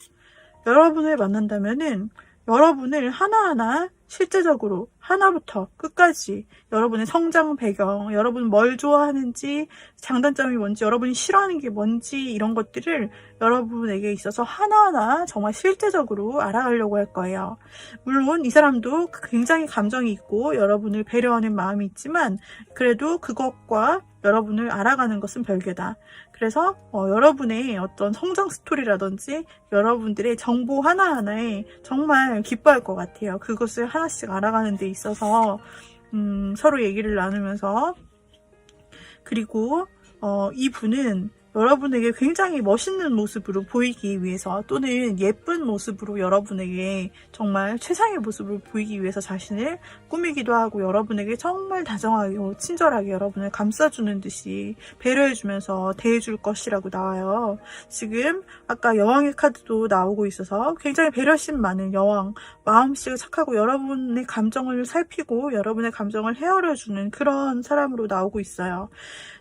여러분을 만난다면은 여러분을 하나하나 실제적으로 하나부터 끝까지 여러분의 성장 배경, 여러분 뭘 좋아하는지, 장단점이 뭔지, 여러분이 싫어하는 게 뭔지, 이런 것들을 여러분에게 있어서 하나하나 정말 실제적으로 알아가려고 할 거예요. 물론 이 사람도 굉장히 감정이 있고 여러분을 배려하는 마음이 있지만, 그래도 그것과 여러분을 알아가는 것은 별개다. 그래서 여러분의 어떤 성장 스토리라든지 여러분들의 정보 하나하나에 정말 기뻐할 것 같아요. 그것을 하나씩 알아가는 데 있어서 서로 얘기를 나누면서. 그리고 이분은 여러분에게 굉장히 멋있는 모습으로 보이기 위해서, 또는 예쁜 모습으로 여러분에게 정말 최상의 모습을 보이기 위해서 자신을 꾸미기도 하고, 여러분에게 정말 다정하고 친절하게 여러분을 감싸주는 듯이 배려해주면서 대해줄 것이라고 나와요. 지금 아까 여왕의 카드도 나오고 있어서 굉장히 배려심 많은 여왕, 마음씨가 착하고 여러분의 감정을 살피고 여러분의 감정을 헤아려주는 그런 사람으로 나오고 있어요.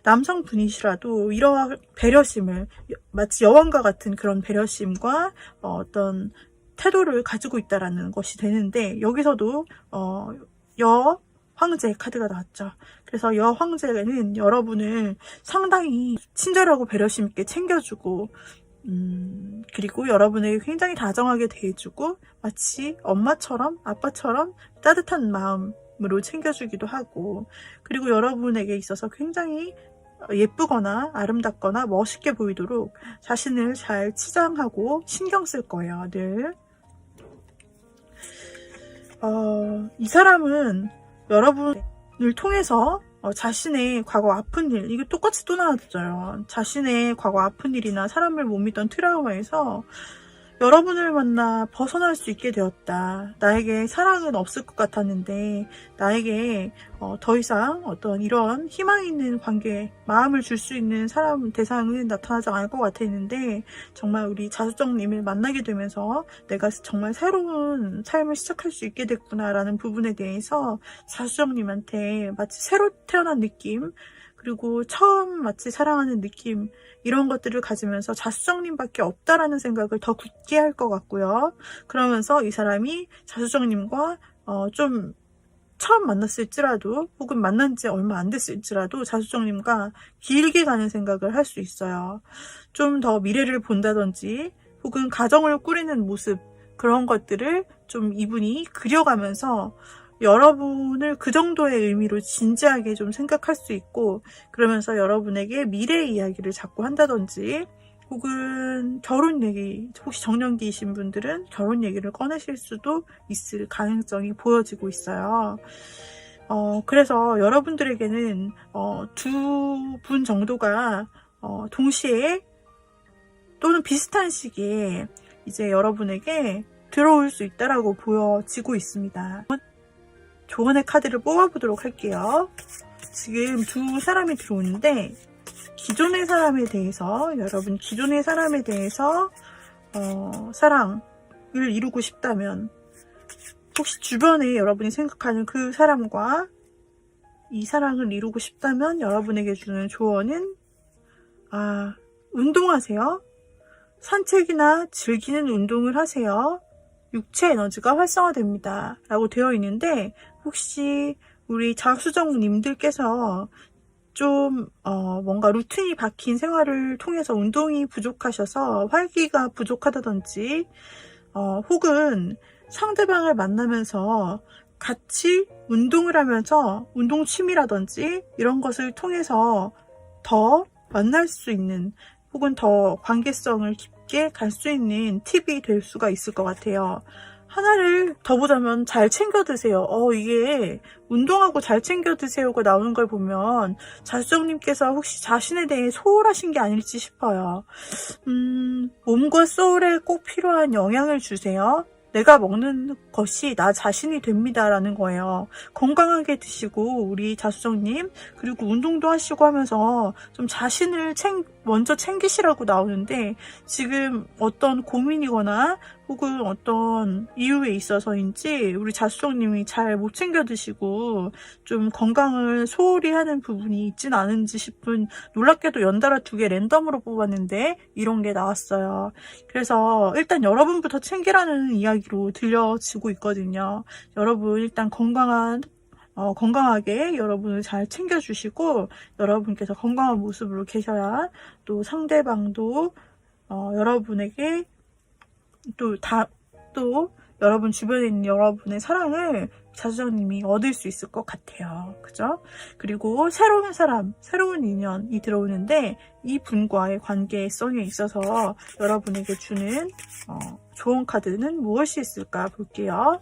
남성분이시라도 이러한 배려심을, 마치 여왕과 같은 그런 배려심과 어떤 태도를 가지고 있다라는 것이 되는데, 여기서도 여황제 카드가 나왔죠. 그래서 여황제는 여러분을 상당히 친절하고 배려심 있게 챙겨주고, 그리고 여러분에게 굉장히 다정하게 대해주고, 마치 엄마처럼 아빠처럼 따뜻한 마음으로 챙겨주기도 하고, 그리고 여러분에게 있어서 굉장히 예쁘거나 아름답거나 멋있게 보이도록 자신을 잘 치장하고 신경 쓸 거예요, 늘. 이 사람은 여러분을 통해서 자신의 과거 아픈 일, 이게 똑같이 또 나왔어요. 자신의 과거 아픈 일이나 사람을 못 믿던 트라우마에서 여러분을 만나 벗어날 수 있게 되었다. 나에게 사랑은 없을 것 같았는데 나에게 더 이상 어떤 이런 희망 있는 관계, 마음을 줄 수 있는 사람, 대상은 나타나지 않을 것 같았는데, 정말 우리 자수정님을 만나게 되면서 내가 정말 새로운 삶을 시작할 수 있게 됐구나라는 부분에 대해서 자수정님한테 마치 새로 태어난 느낌, 그리고 처음 마치 사랑하는 느낌, 이런 것들을 가지면서 자수정님밖에 없다라는 생각을 더 굳게 할 것 같고요. 그러면서 이 사람이 자수정님과 좀 처음 만났을지라도, 혹은 만난 지 얼마 안 됐을지라도 자수정님과 길게 가는 생각을 할 수 있어요. 좀 더 미래를 본다든지, 혹은 가정을 꾸리는 모습, 그런 것들을 좀 이분이 그려가면서 여러분을 그 정도의 의미로 진지하게 좀 생각할 수 있고, 그러면서 여러분에게 미래의 이야기를 자꾸 한다든지, 혹은 결혼 얘기, 혹시 정년기이신 분들은 결혼 얘기를 꺼내실 수도 있을 가능성이 보여지고 있어요. 그래서 여러분들에게는 두 분 정도가 동시에 또는 비슷한 시기에 이제 여러분에게 들어올 수 있다라고 보여지고 있습니다. 조언의 카드를 뽑아보도록 할게요. 지금 두 사람이 들어오는데, 기존의 사람에 대해서, 여러분 기존의 사람에 대해서 사랑을 이루고 싶다면, 혹시 주변에 여러분이 생각하는 그 사람과 이 사랑을 이루고 싶다면 여러분에게 주는 조언은 운동하세요. 산책이나 즐기는 운동을 하세요. 육체 에너지가 활성화됩니다 라고 되어 있는데, 혹시 우리 자수정님들께서 좀 뭔가 루틴이 박힌 생활을 통해서 운동이 부족하셔서 활기가 부족하다든지, 혹은 상대방을 만나면서 같이 운동을 하면서 운동 취미라든지 이런 것을 통해서 더 만날 수 있는, 혹은 더 관계성을 깊게 갈 수 있는 팁이 될 수가 있을 것 같아요. 하나를 더 보자면 잘 챙겨 드세요. 이게 운동하고 잘 챙겨 드세요가 나오는 걸 보면 자수정님께서 혹시 자신에 대해 소홀하신 게 아닐지 싶어요. 몸과 소울에 꼭 필요한 영양을 주세요. 내가 먹는 것이 나 자신이 됩니다라는 거예요. 건강하게 드시고 우리 자수정님, 그리고 운동도 하시고 하면서 좀 자신을 먼저 챙기시라고 나오는데, 지금 어떤 고민이거나 혹은 어떤 이유에 있어서인지 우리 자수정님이 잘 못 챙겨 드시고 좀 건강을 소홀히 하는 부분이 있진 않은지 싶은, 놀랍게도 연달아 2개 랜덤으로 뽑았는데 이런 게 나왔어요. 그래서 일단 여러분부터 챙기라는 이야기로 들려지고 있거든요. 여러분 일단 건강하게 여러분을 잘 챙겨주시고, 여러분께서 건강한 모습으로 계셔야 또 상대방도 여러분에게 또 여러분 주변에 있는 여러분의 사랑을 자수정님이 얻을 수 있을 것 같아요. 그죠? 그리고 새로운 사람, 새로운 인연이 들어오는데, 이 분과의 관계성에 있어서 여러분에게 주는 좋은 카드는 무엇이 있을까 볼게요.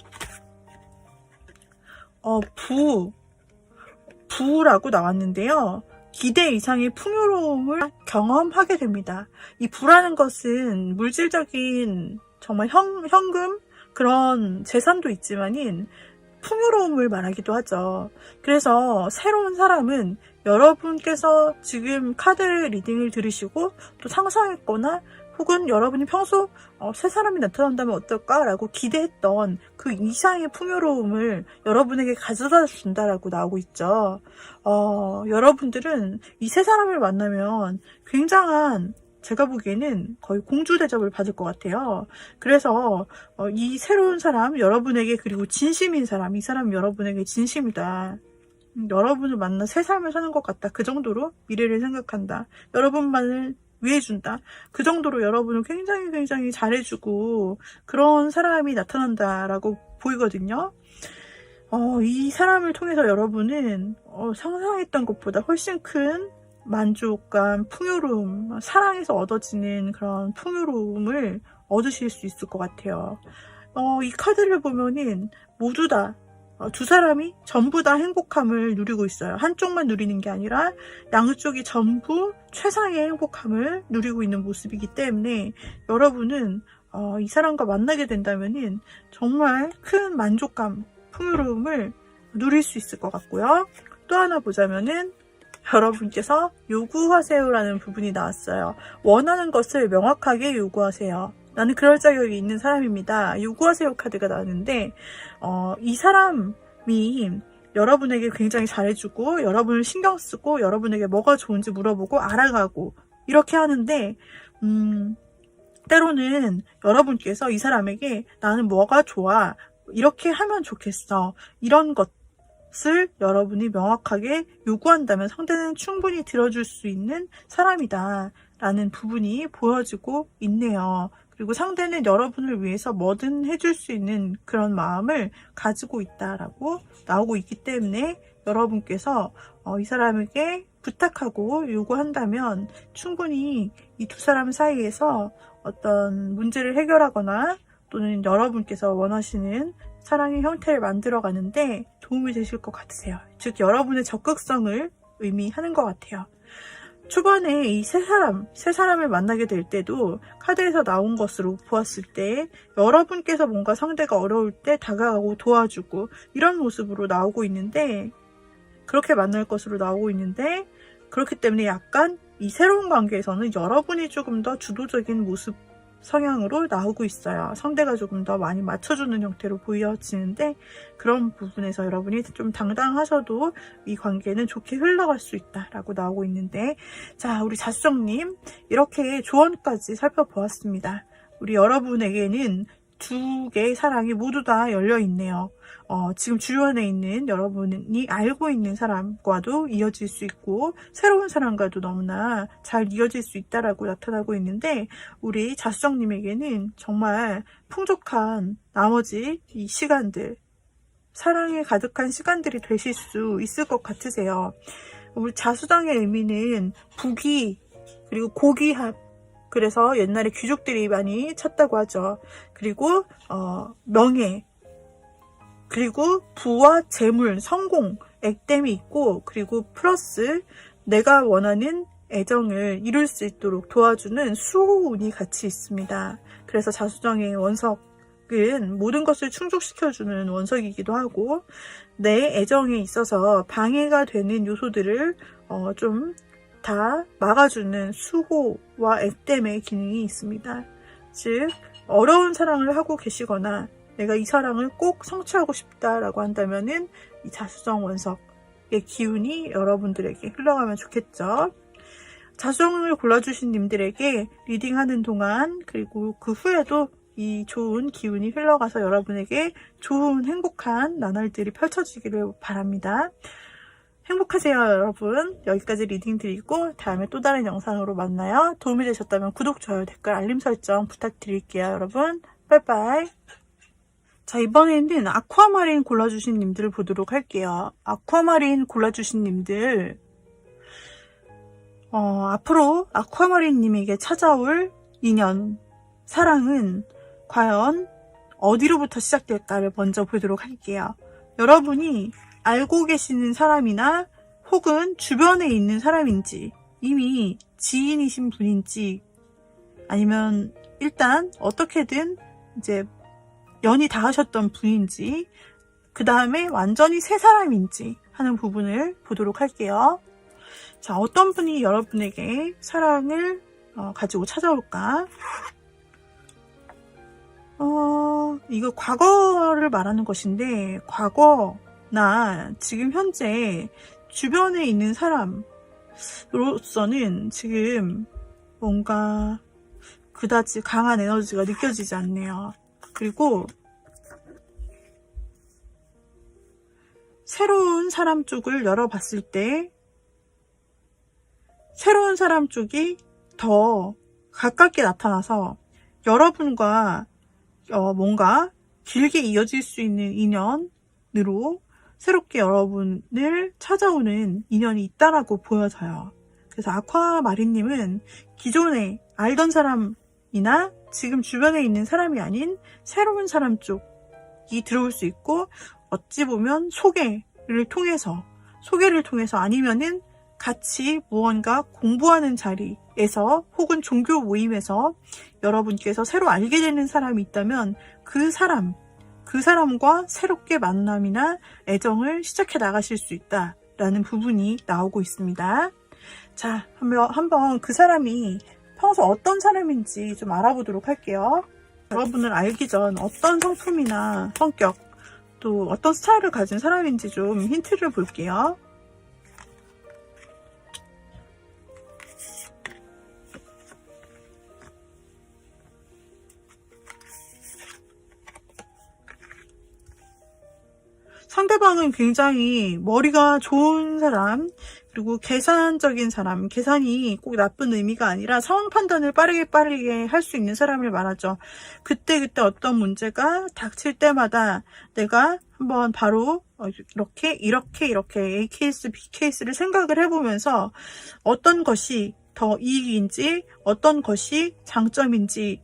부라고 나왔는데요. 기대 이상의 풍요로움을 경험하게 됩니다. 이 부라는 것은 물질적인 정말 현금 그런 재산도 있지만인 풍요로움을 말하기도 하죠. 그래서 새로운 사람은 여러분께서 지금 카드 리딩을 들으시고 또 상상했거나 혹은 여러분이 평소 새 사람이 나타난다면 어떨까라고 기대했던 그 이상의 풍요로움을 여러분에게 가져다 준다라고 나오고 있죠. 여러분들은 이 새 사람을 만나면 굉장한, 제가 보기에는 거의 공주 대접을 받을 것 같아요. 그래서 이 새로운 사람, 여러분에게, 그리고 진심인 사람, 이 사람은 여러분에게 진심이다. 여러분을 만나 새 삶을 사는 것 같다. 그 정도로 미래를 생각한다. 여러분만을 위해준다. 그 정도로 여러분을 굉장히 잘해주고 그런 사람이 나타난다라고 보이거든요. 이 사람을 통해서 여러분은 상상했던 것보다 훨씬 큰 만족감, 풍요로움, 사랑에서 얻어지는 그런 풍요로움을 얻으실 수 있을 것 같아요. 이 카드를 보면은 모두 다 두 사람이 전부 다 행복함을 누리고 있어요. 한쪽만 누리는 게 아니라 양쪽이 전부 최상의 행복함을 누리고 있는 모습이기 때문에 여러분은 이 사람과 만나게 된다면은 정말 큰 만족감, 풍요로움을 누릴 수 있을 것 같고요. 또 하나 보자면은 여러분께서 요구하세요라는 부분이 나왔어요. 원하는 것을 명확하게 요구하세요. 나는 그럴 자격이 있는 사람입니다. 요구하세요 카드가 나왔는데, 이 사람이 여러분에게 굉장히 잘해주고 여러분을 신경 쓰고 여러분에게 뭐가 좋은지 물어보고 알아가고 이렇게 하는데, 때로는 여러분께서 이 사람에게 나는 뭐가 좋아, 이렇게 하면 좋겠어, 이런 것을 여러분이 명확하게 요구한다면 상대는 충분히 들어줄 수 있는 사람이다 라는 부분이 보여지고 있네요. 그리고 상대는 여러분을 위해서 뭐든 해줄 수 있는 그런 마음을 가지고 있다라고 나오고 있기 때문에 여러분께서 이 사람에게 부탁하고 요구한다면 충분히 이 두 사람 사이에서 어떤 문제를 해결하거나 또는 여러분께서 원하시는 사랑의 형태를 만들어가는데 도움이 되실 것 같으세요. 즉 여러분의 적극성을 의미하는 것 같아요. 초반에 이 세 사람을 만나게 될 때도 카드에서 나온 것으로 보았을 때 여러분께서 뭔가 상대가 어려울 때 다가가고 도와주고 이런 모습으로 나오고 있는데, 그렇게 만날 것으로 나오고 있는데, 그렇기 때문에 약간 이 새로운 관계에서는 여러분이 조금 더 주도적인 모습 성향으로 나오고 있어요. 상대가 조금 더 많이 맞춰주는 형태로 보여지는데, 그런 부분에서 여러분이 좀 당당하셔도 이 관계는 좋게 흘러갈 수 있다라고 나오고 있는데, 자, 우리 자수정님 이렇게 조언까지 살펴보았습니다. 우리 여러분에게는 두 개의 사랑이 모두 다 열려 있네요. 지금 주변에 있는 여러분이 알고 있는 사람과도 이어질 수 있고 새로운 사람과도 너무나 잘 이어질 수 있다라고 나타나고 있는데, 우리 자수정님에게는 정말 풍족한 나머지 이 시간들, 사랑에 가득한 시간들이 되실 수 있을 것 같으세요. 우리 자수정의 의미는 부귀 그리고 고귀함, 그래서 옛날에 귀족들이 많이 찾다고 하죠. 그리고 명예, 그리고 부와 재물, 성공, 액땜이 있고, 그리고 플러스 내가 원하는 애정을 이룰 수 있도록 도와주는 수호운이 같이 있습니다. 그래서 자수정의 원석 원석은 모든 것을 충족시켜주는 원석이기도 하고 내 애정에 있어서 방해가 되는 요소들을 좀 다 막아주는 수호와 액땜의 기능이 있습니다. 즉 어려운 사랑을 하고 계시거나 내가 이 사랑을 꼭 성취하고 싶다라고 한다면은 이 자수정 원석의 기운이 여러분들에게 흘러가면 좋겠죠. 자수정을 골라주신 님들에게 리딩하는 동안 그리고 그 후에도 이 좋은 기운이 흘러가서 여러분에게 좋은 행복한 나날들이 펼쳐지기를 바랍니다. 행복하세요 여러분. 여기까지 리딩 드리고 다음에 또 다른 영상으로 만나요. 도움이 되셨다면 구독, 좋아요, 댓글, 알림 설정 부탁드릴게요 여러분. 빠이빠이. 자, 이번에는 아쿠아마린 골라주신 님들을 보도록 할게요. 아쿠아마린 골라주신 님들 앞으로 아쿠아마린 님에게 찾아올 인연, 사랑은 과연 어디로부터 시작될까를 먼저 보도록 할게요. 여러분이 알고 계시는 사람이나 혹은 주변에 있는 사람인지 이미 지인이신 분인지 아니면 일단 어떻게든 이제 연이 닿으셨던 분인지 그 다음에 완전히 새 사람인지 하는 부분을 보도록 할게요. 자, 어떤 분이 여러분에게 사랑을 가지고 찾아올까? 이거 과거를 말하는 것인데 과거나 지금 현재 주변에 있는 사람으로서는 지금 뭔가 그다지 강한 에너지가 느껴지지 않네요. 그리고 새로운 사람 쪽을 열어봤을 때 새로운 사람 쪽이 더 가깝게 나타나서 여러분과 뭔가 길게 이어질 수 있는 인연으로 새롭게 여러분을 찾아오는 인연이 있다라고 보여져요. 그래서 아쿠아마린님은 기존에 알던 사람이나 지금 주변에 있는 사람이 아닌 새로운 사람 쪽이 들어올 수 있고 어찌 보면 소개를 통해서 아니면은 같이 무언가 공부하는 자리에서 혹은 종교 모임에서 여러분께서 새로 알게 되는 사람이 있다면 그 사람과 새롭게 만남이나 애정을 시작해 나가실 수 있다라는 부분이 나오고 있습니다. 자, 한번 그 사람이 평소 어떤 사람인지 좀 알아보도록 할게요. 여러분을 알기 전 어떤 성품이나 성격 또 어떤 스타일을 가진 사람인지 좀 힌트를 볼게요. 상대방은 굉장히 머리가 좋은 사람, 그리고 계산적인 사람, 계산이 꼭 나쁜 의미가 아니라 상황 판단을 빠르게 할 수 있는 사람을 말하죠. 그때 어떤 문제가 닥칠 때마다 내가 한번 바로 이렇게 A 케이스, B 케이스를 생각을 해보면서 어떤 것이 더 이익인지, 어떤 것이 장점인지,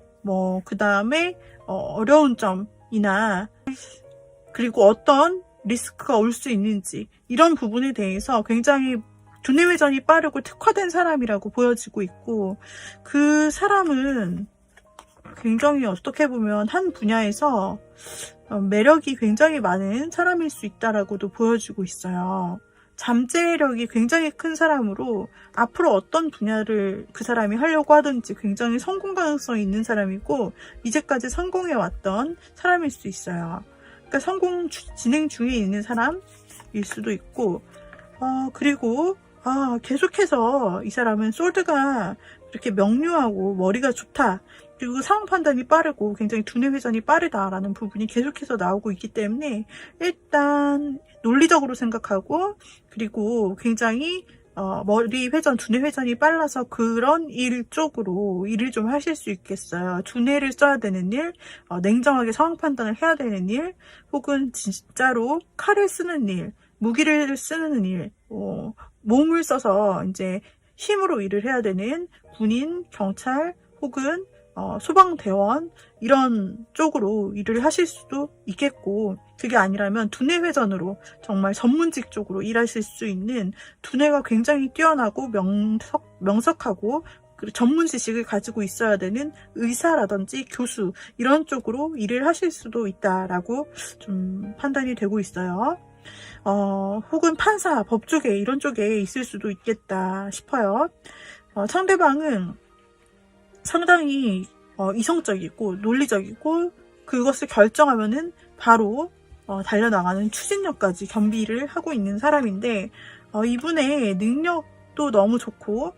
그 다음에 어려운 점이나 그리고 어떤 리스크가 올 수 있는지 이런 부분에 대해서 굉장히 두뇌 회전이 빠르고 특화된 사람이라고 보여지고 있고 그 사람은 굉장히 어떻게 보면 한 분야에서 매력이 굉장히 많은 사람일 수 있다라고도 보여지고 있어요. 잠재력이 굉장히 큰 사람으로 앞으로 어떤 분야를 그 사람이 하려고 하든지 굉장히 성공 가능성이 있는 사람이고 이제까지 성공해 왔던 사람일 수 있어요. 그러니까 성공 진행 중에 있는 사람일 수도 있고 그리고 계속해서 이 사람은 솔드가 이렇게 명료하고 머리가 좋다 그리고 상황 판단이 빠르고 굉장히 두뇌 회전이 빠르다라는 부분이 계속해서 나오고 있기 때문에 일단 논리적으로 생각하고 그리고 굉장히 머리 회전, 두뇌 회전이 빨라서 그런 일 쪽으로 일을 좀 하실 수 있겠어요. 두뇌를 써야 되는 일, 냉정하게 상황 판단을 해야 되는 일, 혹은 진짜로 칼을 쓰는 일, 무기를 쓰는 일, 몸을 써서 이제 힘으로 일을 해야 되는 군인, 경찰, 혹은 소방대원 이런 쪽으로 일을 하실 수도 있겠고 그게 아니라면 두뇌 회전으로 정말 전문직 쪽으로 일하실 수 있는 두뇌가 굉장히 뛰어나고 명석하고 그리고 전문 지식을 가지고 있어야 되는 의사라든지 교수 이런 쪽으로 일을 하실 수도 있다라고 좀 판단이 되고 있어요. 혹은 판사, 법조계 이런 쪽에 있을 수도 있겠다 싶어요. 상대방은 상당히 이성적이고 논리적이고 그것을 결정하면은 바로 달려나가는 추진력까지 겸비를 하고 있는 사람인데 이분의 능력도 너무 좋고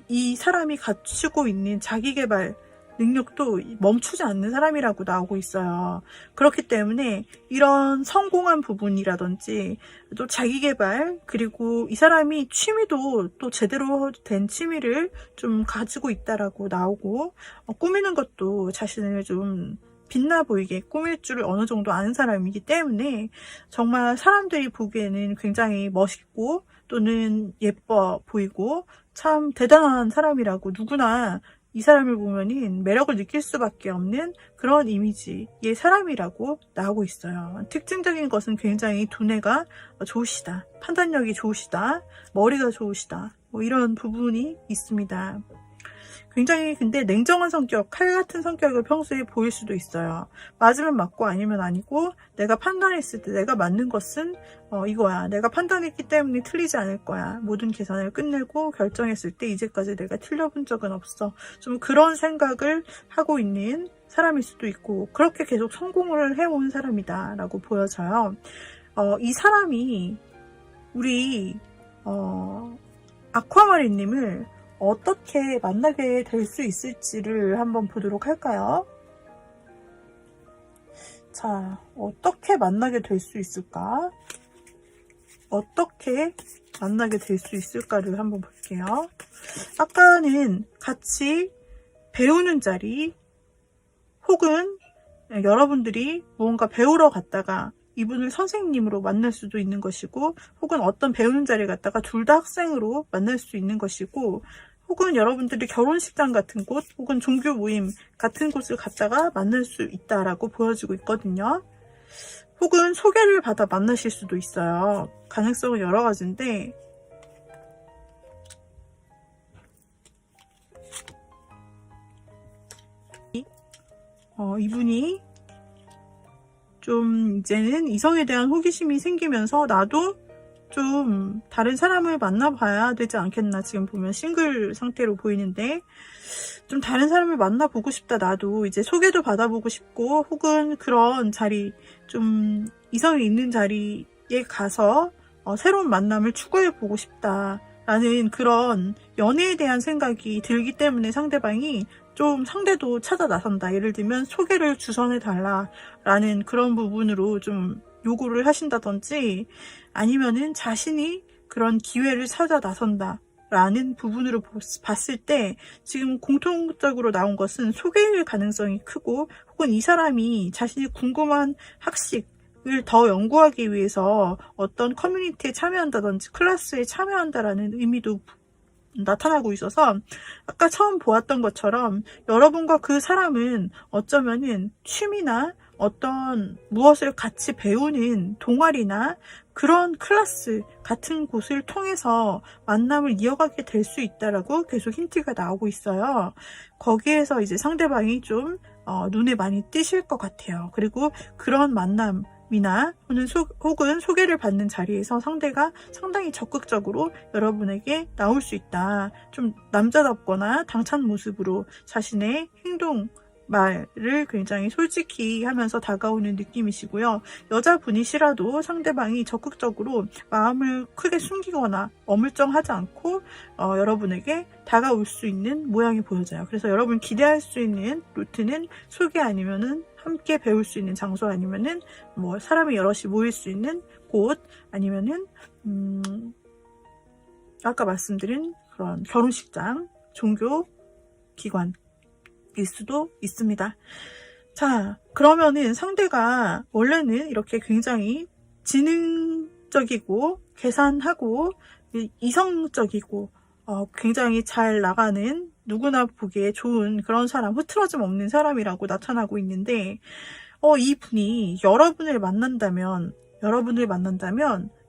이 사람이 갖추고 있는 자기계발 능력도 멈추지 않는 사람이라고 나오고 있어요. 그렇기 때문에 이런 성공한 부분이라든지 또 자기계발 그리고 이 사람이 취미도 또 제대로 된 취미를 좀 가지고 있다라고 나오고 꾸미는 것도 자신을 좀 빛나 보이게 꾸밀 줄을 어느 정도 아는 사람이기 때문에 정말 사람들이 보기에는 굉장히 멋있고 또는 예뻐 보이고 참 대단한 사람이라고 누구나 이 사람을 보면은 매력을 느낄 수밖에 없는 그런 이미지의 사람이라고 나오고 있어요. 특징적인 것은 굉장히 두뇌가 좋으시다, 판단력이 좋으시다, 머리가 좋으시다 뭐 이런 부분이 있습니다. 굉장히 근데 냉정한 성격, 칼 같은 성격을 평소에 보일 수도 있어요. 맞으면 맞고 아니면 아니고 내가 판단했을 때 내가 맞는 것은 이거야. 내가 판단했기 때문에 틀리지 않을 거야. 모든 계산을 끝내고 결정했을 때 이제까지 내가 틀려본 적은 없어. 좀 그런 생각을 하고 있는 사람일 수도 있고 그렇게 계속 성공을 해온 사람이다 라고 보여져요. 이 사람이 우리 아쿠아마린님을 어떻게 만나게 될 수 있을지를 한번 보도록 할까요? 자, 어떻게 만나게 될 수 있을까? 어떻게 만나게 될 수 있을까를 한번 볼게요. 아까는 같이 배우는 자리 혹은 여러분들이 무언가 배우러 갔다가 이분을 선생님으로 만날 수도 있는 것이고 혹은 어떤 배우는 자리에 갔다가 둘 다 학생으로 만날 수 있는 것이고 혹은 여러분들이 결혼식장 같은 곳 혹은 종교 모임 같은 곳을 갔다가 만날 수 있다라고 보여지고 있거든요. 혹은 소개를 받아 만나실 수도 있어요. 가능성은 여러 가지인데 이분이 좀 이제는 이성에 대한 호기심이 생기면서 나도 좀 다른 사람을 만나봐야 되지 않겠나. 지금 보면 싱글 상태로 보이는데 좀 다른 사람을 만나보고 싶다. 나도 이제 소개도 받아보고 싶고 혹은 그런 자리 좀 이성이 있는 자리에 가서 새로운 만남을 추구해보고 싶다 라는 그런 연애에 대한 생각이 들기 때문에 상대방이 좀 상대도 찾아 나선다. 예를 들면 소개를 주선해달라 라는 그런 부분으로 좀 요구를 하신다든지 아니면은 자신이 그런 기회를 찾아 나선다 라는 부분으로 봤을 때 지금 공통적으로 나온 것은 소개일 가능성이 크고 혹은 이 사람이 자신이 궁금한 학식을 더 연구하기 위해서 어떤 커뮤니티에 참여한다든지 클래스에 참여한다라는 의미도 나타나고 있어서 아까 처음 보았던 것처럼 여러분과 그 사람은 어쩌면은 취미나 어떤 무엇을 같이 배우는 동아리나 그런 클래스 같은 곳을 통해서 만남을 이어가게 될 수 있다라고 계속 힌트가 나오고 있어요. 거기에서 이제 상대방이 좀 눈에 많이 띄실 것 같아요. 그리고 그런 만남이나 혹은 소개를 받는 자리에서 상대가 상당히 적극적으로 여러분에게 나올 수 있다. 좀 남자답거나 당찬 모습으로 자신의 행동 말을 굉장히 솔직히 하면서 다가오는 느낌이시고요. 여자분이시라도 상대방이 적극적으로 마음을 크게 숨기거나 어물쩡하지 않고 여러분에게 다가올 수 있는 모양이 보여져요. 그래서 여러분 기대할 수 있는 루트는 소개 아니면은 함께 배울 수 있는 장소 아니면은 뭐 사람이 여럿이 모일 수 있는 곳 아니면은 아까 말씀드린 그런 결혼식장, 종교 기관 일 수도 있습니다. 자, 그러면은 상대가 원래는 이렇게 굉장히 지능적이고 계산하고 이성적이고 굉장히 잘 나가는 누구나 보기에 좋은 그런 사람, 흐트러짐 없는 사람이라고 나타나고 있는데 이분이 여러분을 만난다면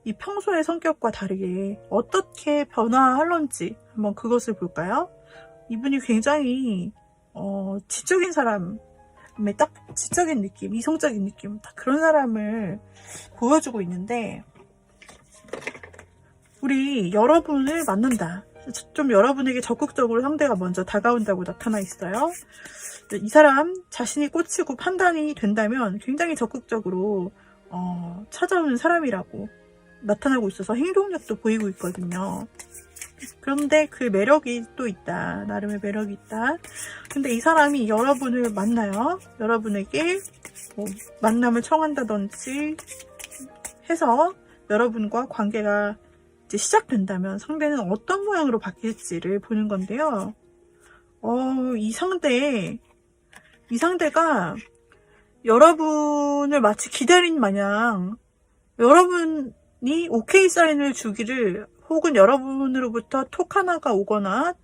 이 평소의 성격과 다르게 어떻게 변화할런지 한번 그것을 볼까요? 이분이 굉장히 지적인 사람의 딱 지적인 느낌, 이성적인 느낌, 딱 그런 사람을 보여주고 있는데, 우리 여러분을 만난다. 좀 여러분에게 적극적으로 상대가 먼저 다가온다고 나타나 있어요. 이 사람 자신이 꽂히고 판단이 된다면 굉장히 적극적으로 찾아오는 사람이라고 나타나고 있어서 행동력도 보이고 있거든요. 그런데 그 매력이 또 있다. 나름의 매력이 있다. 근데 이 사람이 여러분을 만나요. 여러분에게 만남을 청한다든지 해서 여러분과 관계가 이제 시작된다면 상대는 어떤 모양으로 바뀔지를 보는 건데요. 이 상대가 여러분을 마치 기다린 마냥 여러분이 오케이 사인을 주기를, 혹은 여러분으로부터 톡 하나가 오거나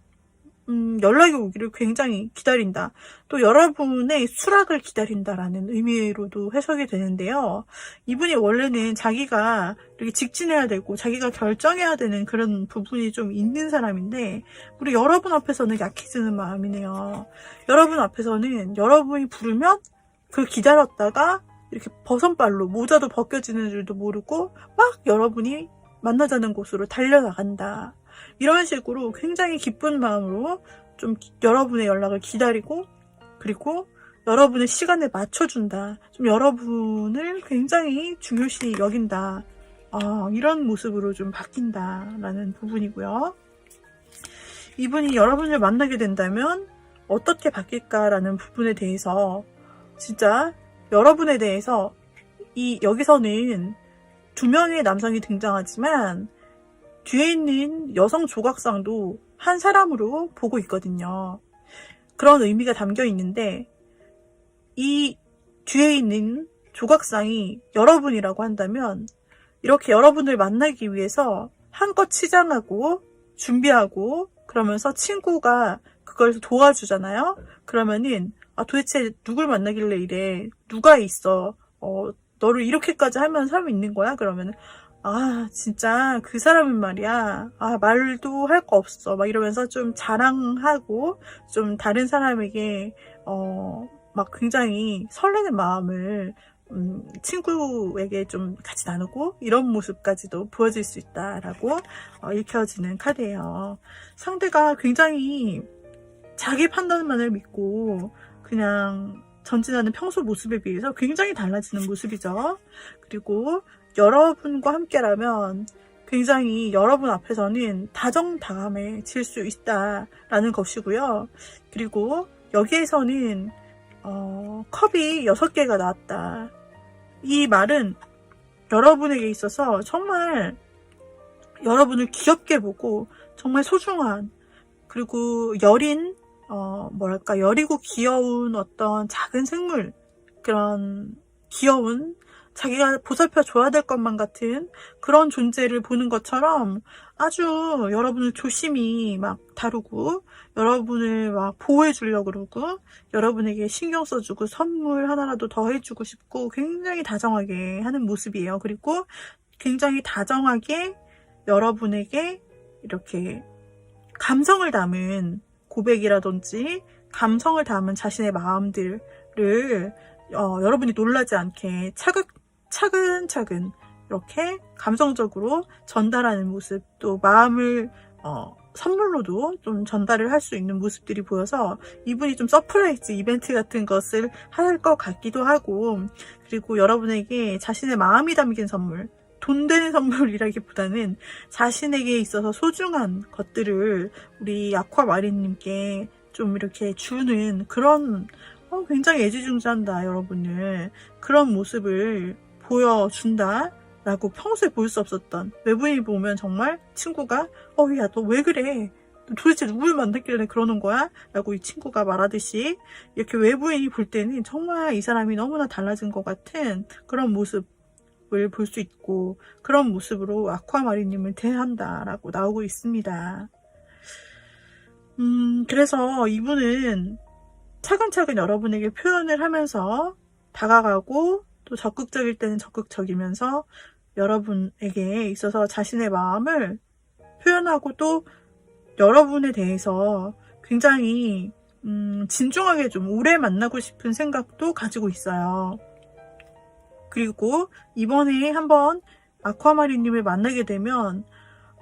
연락이 오기를 굉장히 기다린다. 또 여러분의 수락을 기다린다라는 의미로도 해석이 되는데요. 이분이 원래는 자기가 이렇게 직진해야 되고 자기가 결정해야 되는 그런 부분이 좀 있는 사람인데, 우리 여러분 앞에서는 약해지는 마음이네요. 여러분 앞에서는 여러분이 부르면 그걸 기다렸다가 이렇게 버선발로 모자도 벗겨지는 줄도 모르고 막 여러분이 만나자는 곳으로 달려나간다. 이런 식으로 굉장히 기쁜 마음으로 좀 여러분의 연락을 기다리고, 그리고 여러분의 시간에 맞춰준다. 좀 여러분을 굉장히 중요시 여긴다. 이런 모습으로 좀 바뀐다라는 부분이고요. 이분이 여러분을 만나게 된다면 어떻게 바뀔까라는 부분에 대해서 진짜 여러분에 대해서 여기서는 2명의 남성이 등장하지만 뒤에 있는 여성 조각상도 한 사람으로 보고 있거든요. 그런 의미가 담겨 있는데, 이 뒤에 있는 조각상이 여러분이라고 한다면 이렇게 여러분을 만나기 위해서 한껏 치장하고 준비하고 그러면서 친구가 그걸 도와주잖아요. 그러면은 도대체 누굴 만나길래 이래, 누가 있어, 너를 이렇게까지 할 만한 사람이 있는 거야? 그러면은 진짜 그 사람은 말이야, 말도 할 거 없어, 막 이러면서 좀 자랑하고 좀 다른 사람에게 막 굉장히 설레는 마음을 친구에게 좀 같이 나누고, 이런 모습까지도 보여질 수 있다라고 읽혀지는 카드예요. 상대가 굉장히 자기 판단만을 믿고 그냥 전진하는 평소 모습에 비해서 굉장히 달라지는 모습이죠. 그리고 여러분과 함께라면 굉장히 여러분 앞에서는 다정다감해질 수 있다라는 것이고요. 그리고 여기에서는 컵이 6개가 나왔다. 이 말은 여러분에게 있어서 정말 여러분을 귀엽게 보고 정말 소중한, 그리고 여리고 귀여운 어떤 작은 생물, 그런 귀여운, 자기가 보살펴 줘야 될 것만 같은 그런 존재를 보는 것처럼 아주 여러분을 조심히 막 다루고, 여러분을 막 보호해 주려고 그러고, 여러분에게 신경 써주고 선물 하나라도 더 해주고 싶고 굉장히 다정하게 하는 모습이에요. 그리고 굉장히 다정하게 여러분에게 이렇게 감성을 담은 고백이라든지 감성을 담은 자신의 마음들을 여러분이 놀라지 않게 차근차근 이렇게 감성적으로 전달하는 모습, 또 마음을 선물로도 좀 전달을 할 수 있는 모습들이 보여서 이분이 좀 서프라이즈 이벤트 같은 것을 할 것 같기도 하고, 그리고 여러분에게 자신의 마음이 담긴 선물, 돈 되는 선물이라기보다는 자신에게 있어서 소중한 것들을 우리 아쿠아마린님께 좀 이렇게 주는 그런 굉장히 애지중지한다 여러분을, 그런 모습을 보여준다 라고 평소에 볼 수 없었던, 외부인이 보면 정말 친구가 야 너 왜 그래, 도대체 누굴 만났길래 그러는 거야? 라고 이 친구가 말하듯이 이렇게 외부인이 볼 때는 정말 이 사람이 너무나 달라진 것 같은 그런 모습을 볼 수 있고, 그런 모습으로 아쿠아마린님을 대한다라고 나오고 있습니다. 그래서 이분은 차근차근 여러분에게 표현을 하면서 다가가고, 또 적극적일 때는 적극적이면서 여러분에게 있어서 자신의 마음을 표현하고, 또 여러분에 대해서 굉장히 진중하게 좀 오래 만나고 싶은 생각도 가지고 있어요. 그리고 이번에 한번 아쿠아마린님을 만나게 되면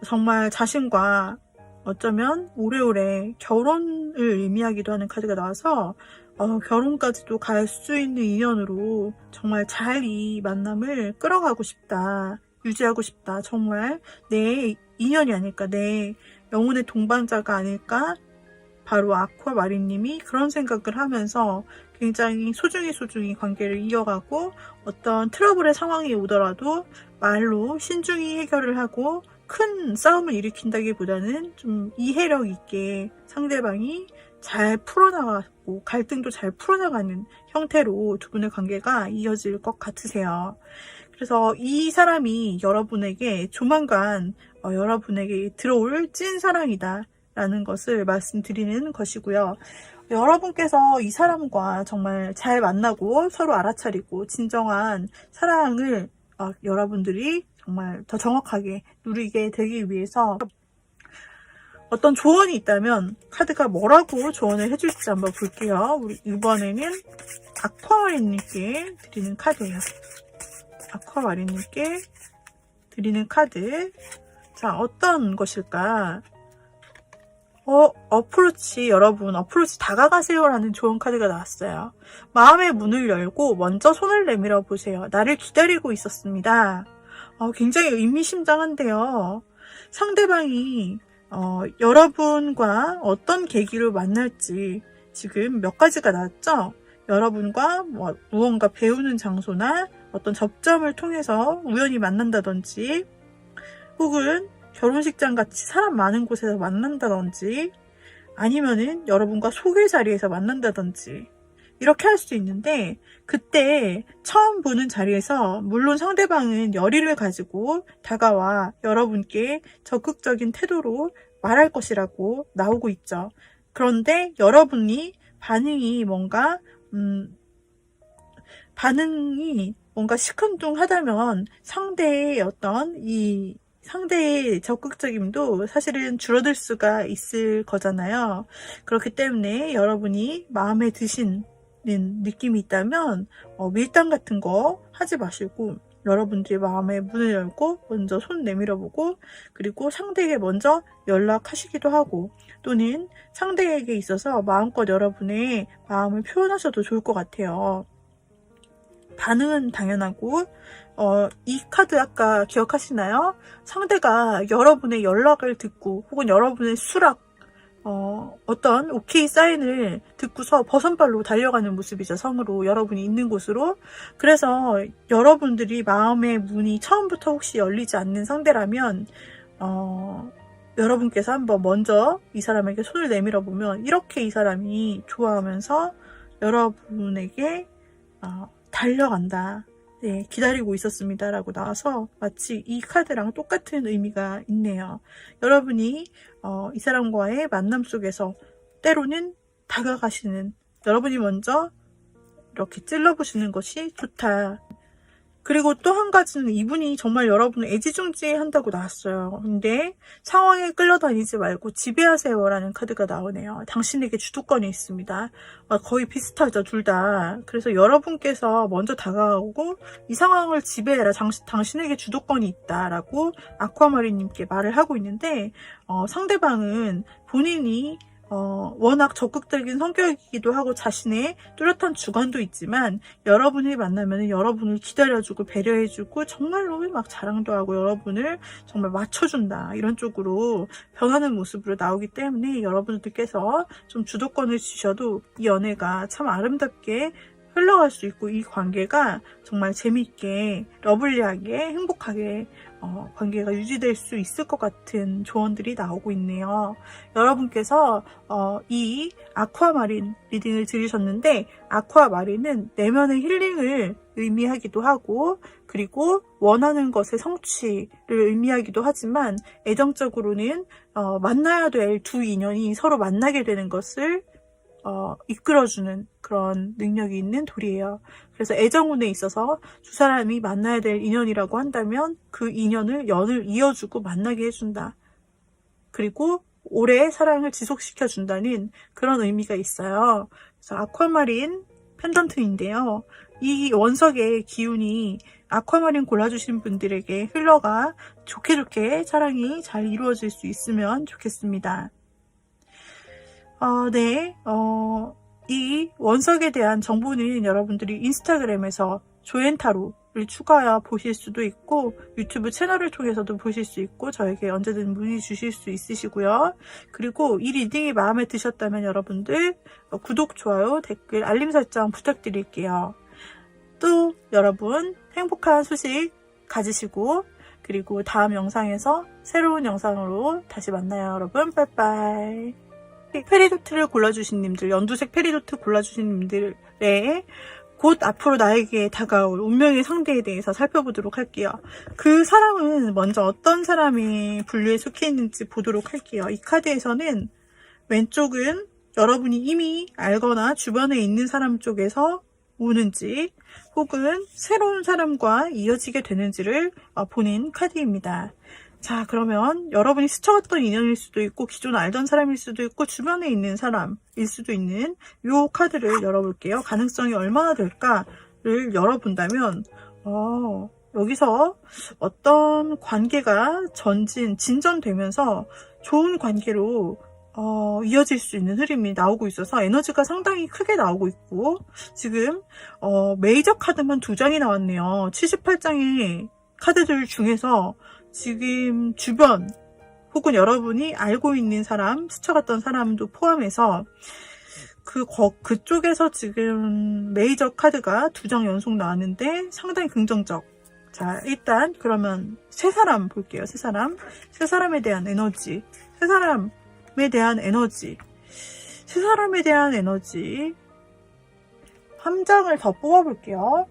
정말 자신과 어쩌면 오래오래 결혼을 의미하기도 하는 카드가 나와서 결혼까지도 갈 수 있는 인연으로 정말 잘 이 만남을 끌어가고 싶다, 유지하고 싶다, 정말 내 인연이 아닐까, 내 영혼의 동반자가 아닐까, 바로 아쿠아마린님이 그런 생각을 하면서 굉장히 소중히 관계를 이어가고, 어떤 트러블의 상황이 오더라도 말로 신중히 해결을 하고 큰 싸움을 일으킨다기보다는 좀 이해력 있게 상대방이 잘 풀어나가고 갈등도 잘 풀어나가는 형태로 두 분의 관계가 이어질 것 같으세요. 그래서 이 사람이 여러분에게 조만간 여러분에게 들어올 찐사랑이다 라는 것을 말씀드리는 것이고요. 여러분께서 이 사람과 정말 잘 만나고 서로 알아차리고 진정한 사랑을 여러분들이 정말 더 정확하게 누리게 되기 위해서 어떤 조언이 있다면 카드가 뭐라고 조언을 해줄지 한번 볼게요. 우리 이번에는 아쿠아마린님께 드리는 카드예요. 아쿠아마린님께 드리는 카드. 자, 어떤 것일까? 어프로치, 여러분, 어프로치 다가가세요 라는 좋은 카드가 나왔어요. 마음의 문을 열고 먼저 손을 내밀어 보세요. 나를 기다리고 있었습니다. 굉장히 의미심장한데요. 상대방이 여러분과 어떤 계기로 만날지 지금 몇 가지가 나왔죠? 여러분과 무언가 배우는 장소나 어떤 접점을 통해서 우연히 만난다든지, 혹은 결혼식장 같이 사람 많은 곳에서 만난다든지, 아니면은 여러분과 소개 자리에서 만난다든지, 이렇게 할 수 있는데, 그때 처음 보는 자리에서 물론 상대방은 열의를 가지고 다가와 여러분께 적극적인 태도로 말할 것이라고 나오고 있죠. 그런데 여러분이 반응이 뭔가 시큰둥하다면 상대의 적극적임도 사실은 줄어들 수가 있을 거잖아요. 그렇기 때문에 여러분이 마음에 드시는 느낌이 있다면 밀당 같은 거 하지 마시고 여러분들이 마음의 문을 열고 먼저 손 내밀어 보고, 그리고 상대에게 먼저 연락하시기도 하고, 또는 상대에게 있어서 마음껏 여러분의 마음을 표현하셔도 좋을 것 같아요. 반응은 당연하고, 이 카드 아까 기억하시나요? 상대가 여러분의 연락을 듣고 혹은 여러분의 수락, 어떤 오케이 사인을 듣고서 버선발로 달려가는 모습이죠. 성으로, 여러분이 있는 곳으로. 그래서 여러분들이 마음의 문이 처음부터 혹시 열리지 않는 상대라면 여러분께서 한번 먼저 이 사람에게 손을 내밀어 보면 이렇게 이 사람이 좋아하면서 여러분에게 달려간다. 네, 기다리고 있었습니다 라고 나와서 마치 이 카드랑 똑같은 의미가 있네요. 여러분이 이 사람과의 만남 속에서 때로는 다가가시는, 여러분이 먼저 이렇게 찔러보시는 것이 좋다. 그리고 또 한 가지는 이분이 정말 여러분을 애지중지한다고 나왔어요. 근데 상황에 끌려다니지 말고 지배하세요 라는 카드가 나오네요. 당신에게 주도권이 있습니다. 거의 비슷하죠, 둘 다. 그래서 여러분께서 먼저 다가오고 이 상황을 지배해라, 당신에게 주도권이 있다라고 아쿠아마린님께 말을 하고 있는데, 상대방은 본인이 워낙 적극적인 성격이기도 하고 자신의 뚜렷한 주관도 있지만, 여러분을 만나면 여러분을 기다려주고 배려해주고 정말로 막 자랑도 하고 여러분을 정말 맞춰준다, 이런 쪽으로 변하는 모습으로 나오기 때문에 여러분들께서 좀 주도권을 주셔도 이 연애가 참 아름답게 흘러갈 수 있고, 이 관계가 정말 재밌게 러블리하게 행복하게 관계가 유지될 수 있을 것 같은 조언들이 나오고 있네요. 여러분께서 이 아쿠아마린 리딩을 들으셨는데, 아쿠아마린은 내면의 힐링을 의미하기도 하고, 그리고 원하는 것의 성취를 의미하기도 하지만, 애정적으로는 만나야 될 두 인연이 서로 만나게 되는 것을 이끌어주는 그런 능력이 있는 돌이에요. 그래서 애정운에 있어서 두 사람이 만나야 될 인연이라고 한다면 그 인연을 연을 이어주고 만나게 해준다. 그리고 오래 사랑을 지속시켜 준다는 그런 의미가 있어요. 그래서 아쿠아마린 펜던트인데요. 이 원석의 기운이 아쿠아마린 골라주신 분들에게 흘러가 좋게 좋게 사랑이 잘 이루어질 수 있으면 좋겠습니다. 네, 이 원석에 대한 정보는 여러분들이 인스타그램에서 조엔타로를 추가하여 보실 수도 있고 유튜브 채널을 통해서도 보실 수 있고 저에게 언제든 문의 주실 수 있으시고요. 그리고 이 리딩이 마음에 드셨다면 여러분들 구독, 좋아요, 댓글, 알림 설정 부탁드릴게요. 또 여러분 행복한 소식 가지시고 그리고 다음 영상에서 새로운 영상으로 다시 만나요. 여러분 빠이빠이. 페리도트를 골라주신 님들, 연두색 페리도트 골라주신 님들의 곧 앞으로 나에게 다가올 운명의 상대에 대해서 살펴보도록 할게요. 그 사람은 먼저 어떤 사람의 분류에 속해 있는지 보도록 할게요. 이 카드에서는 왼쪽은 여러분이 이미 알거나 주변에 있는 사람 쪽에서 오는지 혹은 새로운 사람과 이어지게 되는지를 보는 카드입니다. 자, 그러면 여러분이 스쳐갔던 인연일 수도 있고 기존 알던 사람일 수도 있고 주변에 있는 사람일 수도 있는 이 카드를 열어볼게요. 가능성이 얼마나 될까를 열어본다면 여기서 어떤 관계가 진전되면서 좋은 관계로 이어질 수 있는 흐름이 나오고 있어서 에너지가 상당히 크게 나오고 있고 지금 메이저 카드만 2장이 나왔네요. 78장의 카드들 중에서 지금 주변 혹은 여러분이 알고 있는 사람, 스쳐갔던 사람도 포함해서 그쪽에서 지금 메이저 카드가 2장 연속 나왔는데 상당히 긍정적. 자, 일단 그러면 세 사람 볼게요. 세 사람에 대한 에너지. 세 사람에 대한 에너지 한 장을 더 뽑아볼게요.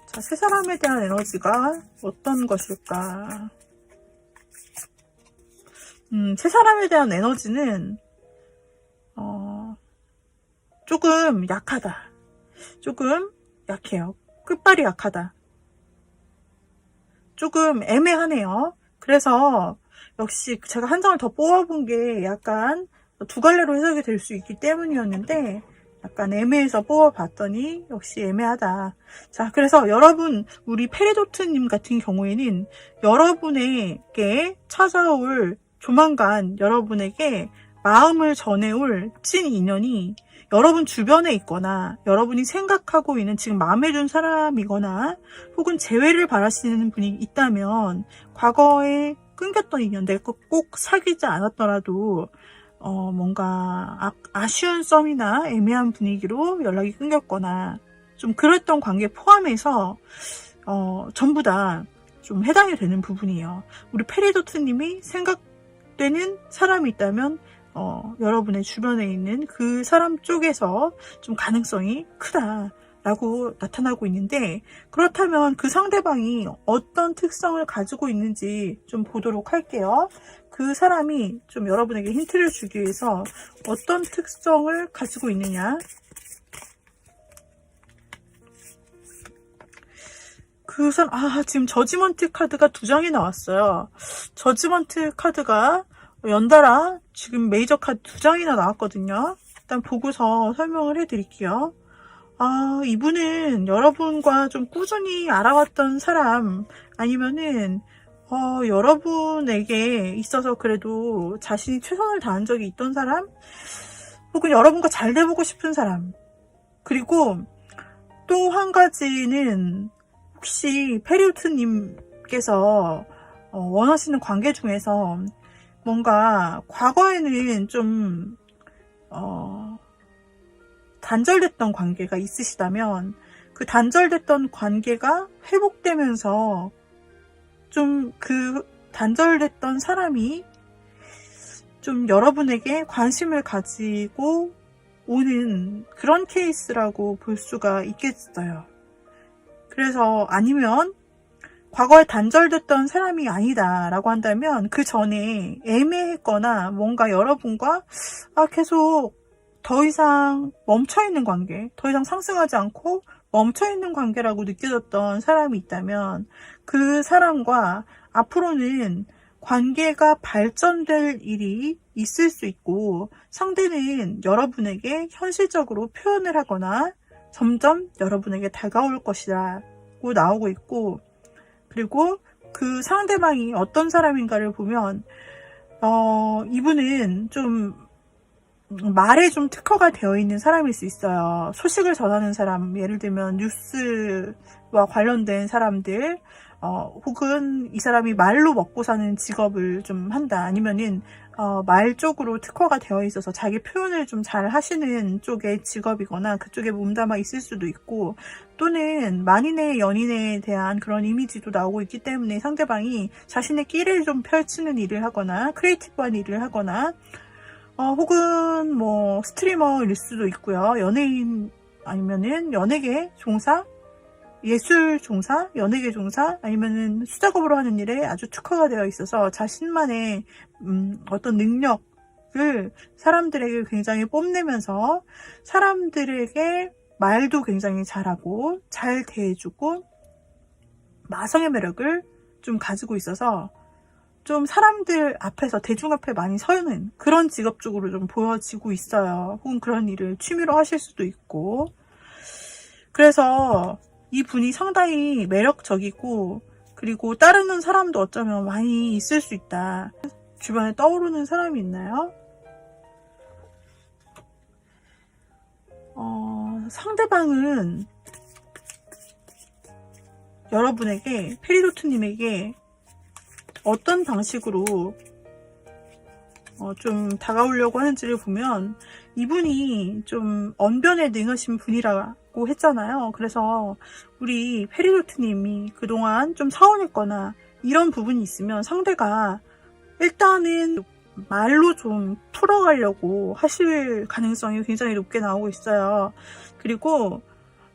자, 세 사람에 대한 에너지가 어떤 것일까? 세 사람에 대한 에너지는 조금 약하다. 조금 약해요. 끝발이 약하다. 조금 애매하네요. 그래서 역시 제가 한 장을 더 뽑아본 게 약간 두 갈래로 해석이 될 수 있기 때문이었는데 약간 애매해서 뽑아봤더니 역시 애매하다. 자, 그래서 여러분, 우리 페리도트님 같은 경우에는 여러분에게 찾아올 조만간 여러분에게 마음을 전해올 찐 인연이 여러분 주변에 있거나 여러분이 생각하고 있는 지금 마음에 든 사람이거나 혹은 재회를 바라시는 분이 있다면 과거에 끊겼던 인연, 내가 꼭 사귀지 않았더라도 뭔가 아쉬운 썸이나 애매한 분위기로 연락이 끊겼거나 좀 그랬던 관계 포함해서 전부 다 좀 해당이 되는 부분이에요. 우리 페리도트님이 생각되는 사람이 있다면 여러분의 주변에 있는 그 사람 쪽에서 좀 가능성이 크다라고 나타나고 있는데 그렇다면 그 상대방이 어떤 특성을 가지고 있는지 좀 보도록 할게요. 그 사람이 좀 여러분에게 힌트를 주기 위해서 어떤 특성을 가지고 있느냐. 그 사람, 지금 저지먼트 카드가 2장이 나왔어요. 저지먼트 카드가 연달아 지금 메이저 카드 2장이나 나왔거든요. 일단 보고서 설명을 해드릴게요. 이분은 여러분과 좀 꾸준히 알아왔던 사람 아니면은 여러분에게 있어서 그래도 자신이 최선을 다한 적이 있던 사람 혹은 여러분과 잘 돼보고 싶은 사람 그리고 또 한 가지는 혹시 페리우트님께서 원하시는 관계 중에서 뭔가 과거에는 좀 단절됐던 관계가 있으시다면 그 단절됐던 관계가 회복되면서 좀 그 단절됐던 사람이 좀 여러분에게 관심을 가지고 오는 그런 케이스라고 볼 수가 있겠어요. 그래서 아니면 과거에 단절됐던 사람이 아니다 라고 한다면 그 전에 애매했거나 뭔가 여러분과 계속 더 이상 멈춰있는 관계, 더 이상 상승하지 않고 멈춰있는 관계라고 느껴졌던 사람이 있다면 그 사람과 앞으로는 관계가 발전될 일이 있을 수 있고 상대는 여러분에게 현실적으로 표현을 하거나 점점 여러분에게 다가올 것이라고 나오고 있고, 그리고 그 상대방이 어떤 사람인가를 보면 이분은 좀 말에 좀 특화가 되어 있는 사람일 수 있어요. 소식을 전하는 사람, 예를 들면 뉴스와 관련된 사람들, 혹은 이 사람이 말로 먹고 사는 직업을 좀 한다, 아니면은 말 쪽으로 특화가 되어 있어서 자기 표현을 좀 잘 하시는 쪽의 직업이거나 그쪽에 몸담아 있을 수도 있고, 또는 만인의 연인에 대한 그런 이미지도 나오고 있기 때문에 상대방이 자신의 끼를 좀 펼치는 일을 하거나 크리에이티브한 일을 하거나 혹은 뭐 스트리머일 수도 있고요. 연예인 아니면은 연예계 종사, 예술 종사, 연예계 종사, 아니면은 수작업으로 하는 일에 아주 특화가 되어 있어서 자신만의 어떤 능력을 사람들에게 굉장히 뽐내면서 사람들에게 말도 굉장히 잘하고 잘 대해주고 마성의 매력을 좀 가지고 있어서 좀 사람들 앞에서, 대중 앞에 많이 서는 그런 직업 쪽으로 좀 보여지고 있어요. 혹은 그런 일을 취미로 하실 수도 있고. 그래서 이 분이 상당히 매력적이고, 그리고 따르는 사람도 어쩌면 많이 있을 수 있다. 주변에 떠오르는 사람이 있나요? 상대방은 여러분에게, 페리도트님에게 어떤 방식으로 좀 다가오려고 하는지를 보면 이분이 좀 언변에 능하신 분이라고 했잖아요. 그래서 우리 페리도트님이 그동안 좀 서운했거나 이런 부분이 있으면 상대가 일단은 말로 좀 풀어가려고 하실 가능성이 굉장히 높게 나오고 있어요. 그리고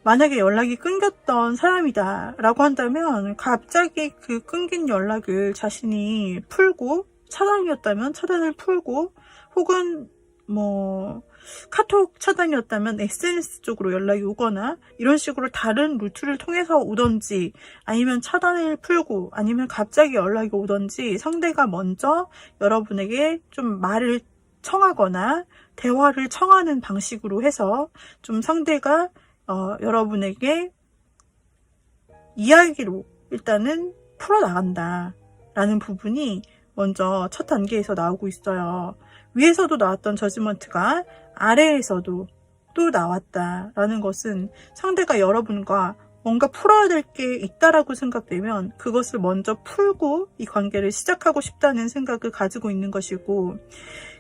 만약에 연락이 끊겼던 사람이다 라고 한다면 갑자기 그 끊긴 연락을 자신이 풀고, 차단이었다면 차단을 풀고, 혹은 뭐 카톡 차단이었다면 SNS 쪽으로 연락이 오거나 이런 식으로 다른 루트를 통해서 오던지, 아니면 차단을 풀고, 아니면 갑자기 연락이 오던지 상대가 먼저 여러분에게 좀 말을 청하거나 대화를 청하는 방식으로 해서 좀 상대가 여러분에게 이야기로 일단은 풀어나간다 라는 부분이 먼저 첫 단계에서 나오고 있어요. 위에서도 나왔던 저지먼트가 아래에서도 또 나왔다 라는 것은 상대가 여러분과 뭔가 풀어야 될 게 있다라고 생각되면 그것을 먼저 풀고 이 관계를 시작하고 싶다는 생각을 가지고 있는 것이고,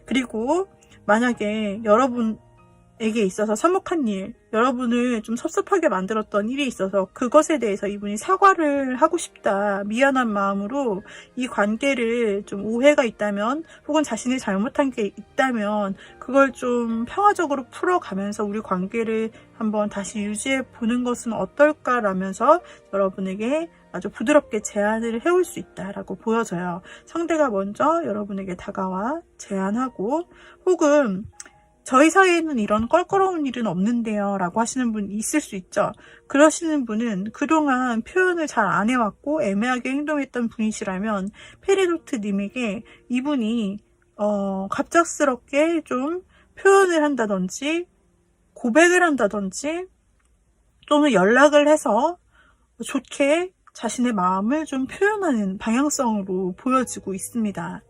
그리고 만약에 여러분에게 있어서 서먹한 일, 여러분을 좀 섭섭하게 만들었던 일이 있어서 그것에 대해서 이분이 사과를 하고 싶다, 미안한 마음으로 이 관계를 좀 오해가 있다면, 혹은 자신이 잘못한 게 있다면 그걸 좀 평화적으로 풀어가면서 우리 관계를 한번 다시 유지해 보는 것은 어떨까라면서 여러분에게 아주 부드럽게 제안을 해올 수 있다라고 보여져요. 상대가 먼저 여러분에게 다가와 제안하고, 혹은 저희 사이에는 이런 껄끄러운 일은 없는데요 라고 하시는 분 있을 수 있죠. 그러시는 분은 그동안 표현을 잘 안 해왔고 애매하게 행동했던 분이시라면 페리도트님에게 이분이 갑작스럽게 좀 표현을 한다든지 고백을 한다든지 또는 연락을 해서 좋게 자신의 마음을 좀 표현하는 방향성으로 보여지고 있습니다.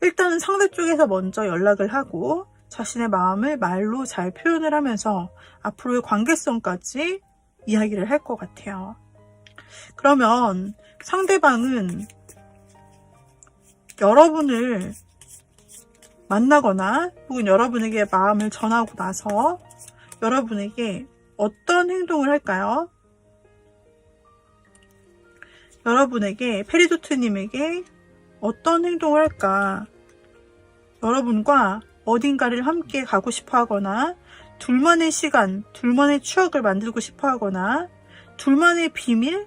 일단은 상대 쪽에서 먼저 연락을 하고 자신의 마음을 말로 잘 표현을 하면서 앞으로의 관계성까지 이야기를 할 것 같아요. 그러면 상대방은 여러분을 만나거나 혹은 여러분에게 마음을 전하고 나서 여러분에게 어떤 행동을 할까요? 여러분에게, 페리도트님에게 어떤 행동을 할까? 여러분과 어딘가를 함께 가고 싶어 하거나, 둘만의 시간, 둘만의 추억을 만들고 싶어 하거나, 둘만의 비밀?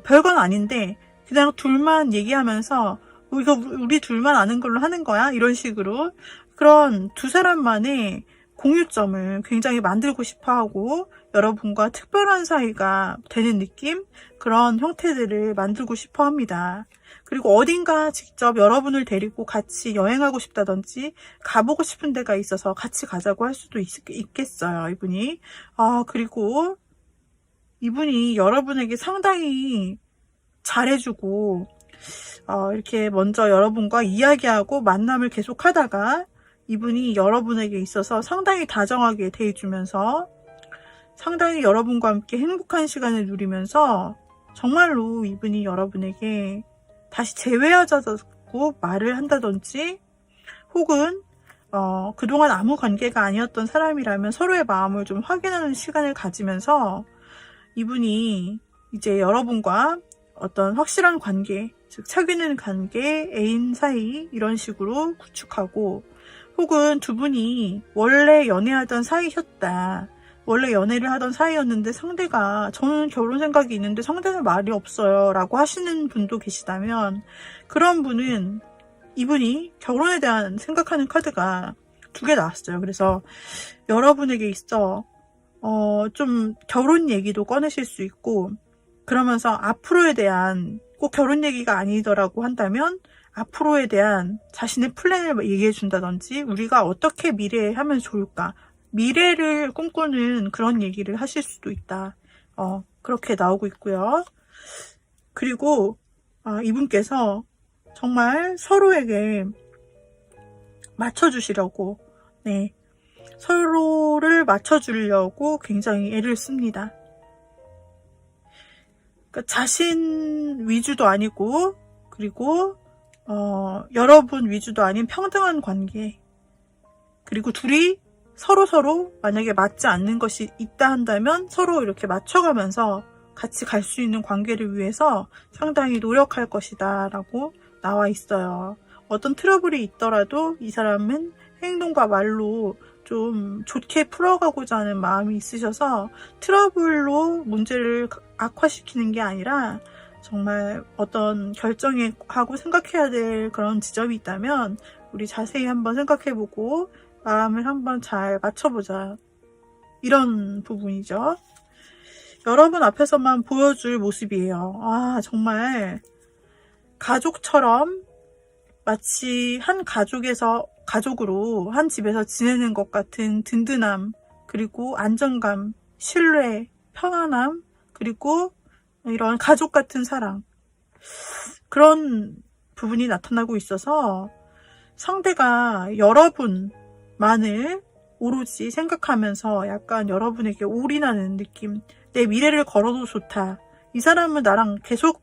별건 아닌데 그냥 둘만 얘기하면서 이거 우리 둘만 아는 걸로 하는 거야? 이런 식으로 그런 두 사람만의 공유점을 굉장히 만들고 싶어 하고 여러분과 특별한 사이가 되는 느낌? 그런 형태들을 만들고 싶어 합니다. 그리고 어딘가 직접 여러분을 데리고 같이 여행하고 싶다든지 가보고 싶은 데가 있어서 같이 가자고 할 수도 있겠어요, 이분이. 그리고 이분이 여러분에게 상당히 잘해주고 이렇게 먼저 여러분과 이야기하고 만남을 계속 하다가 이분이 여러분에게 있어서 상당히 다정하게 대해주면서 상당히 여러분과 함께 행복한 시간을 누리면서 정말로 이분이 여러분에게 다시 재회하자고 말을 한다든지 혹은 그동안 아무 관계가 아니었던 사람이라면 서로의 마음을 좀 확인하는 시간을 가지면서 이분이 이제 여러분과 어떤 확실한 관계, 즉 사귀는 관계, 애인 사이 이런 식으로 구축하고 혹은 두 분이 원래 연애하던 사이셨다. 원래 연애를 하던 사이였는데 상대가 저는 결혼 생각이 있는데 상대는 말이 없어요 라고 하시는 분도 계시다면 그런 분은 이분이 결혼에 대한 생각하는 카드가 2개 나왔어요. 그래서 여러분에게 있어 좀 결혼 얘기도 꺼내실 수 있고 그러면서 앞으로에 대한 꼭 결혼 얘기가 아니더라고 한다면 앞으로에 대한 자신의 플랜을 얘기해 준다든지 우리가 어떻게 미래에 하면 좋을까 미래를 꿈꾸는 그런 얘기를 하실 수도 있다. 그렇게 나오고 있고요. 그리고 이분께서 정말 서로에게 맞춰주시려고 서로를 맞춰주려고 굉장히 애를 씁니다. 그러니까 자신 위주도 아니고 그리고 여러분 위주도 아닌 평등한 관계 그리고 둘이 서로 만약에 맞지 않는 것이 있다 한다면 서로 이렇게 맞춰가면서 같이 갈 수 있는 관계를 위해서 상당히 노력할 것이다 라고 나와 있어요. 어떤 트러블이 있더라도 이 사람은 행동과 말로 좀 좋게 풀어가고자 하는 마음이 있으셔서 트러블로 문제를 악화시키는 게 아니라 정말 어떤 결정하고 생각해야 될 그런 지점이 있다면 우리 자세히 한번 생각해보고 마음을 한번 잘 맞춰보자. 이런 부분이죠. 여러분 앞에서만 보여줄 모습이에요. 정말 가족처럼 마치 한 가족으로 한 집에서 지내는 것 같은 든든함, 그리고 안정감, 신뢰, 편안함, 그리고 이런 가족 같은 사랑. 그런 부분이 나타나고 있어서 상대가 여러분만을 오로지 생각하면서 약간 여러분에게 올인하는 느낌. 내 미래를 걸어도 좋다. 이 사람은 나랑 계속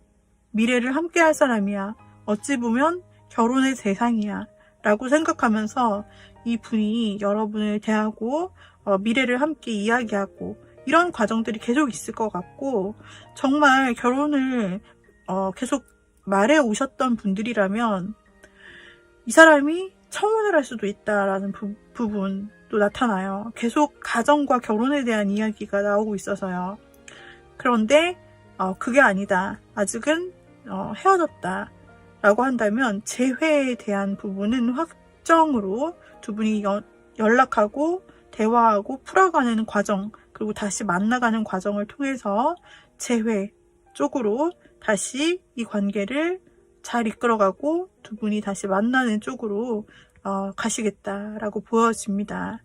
미래를 함께 할 사람이야. 어찌 보면 결혼의 대상이야. 라고 생각하면서 이 분이 여러분을 대하고 미래를 함께 이야기하고 이런 과정들이 계속 있을 것 같고 정말 결혼을 계속 말해 오셨던 분들이라면 이 사람이 청혼을 할 수도 있다라는 부분도 나타나요. 계속 가정과 결혼에 대한 이야기가 나오고 있어서요. 그런데 그게 아니다. 아직은 헤어졌다. 라고 한다면 재회에 대한 부분은 확정으로 두 분이 연락하고 대화하고 풀어가는 과정 그리고 다시 만나가는 과정을 통해서 재회 쪽으로 다시 이 관계를 잘 이끌어가고 두 분이 다시 만나는 쪽으로 가시겠다라고 보여집니다.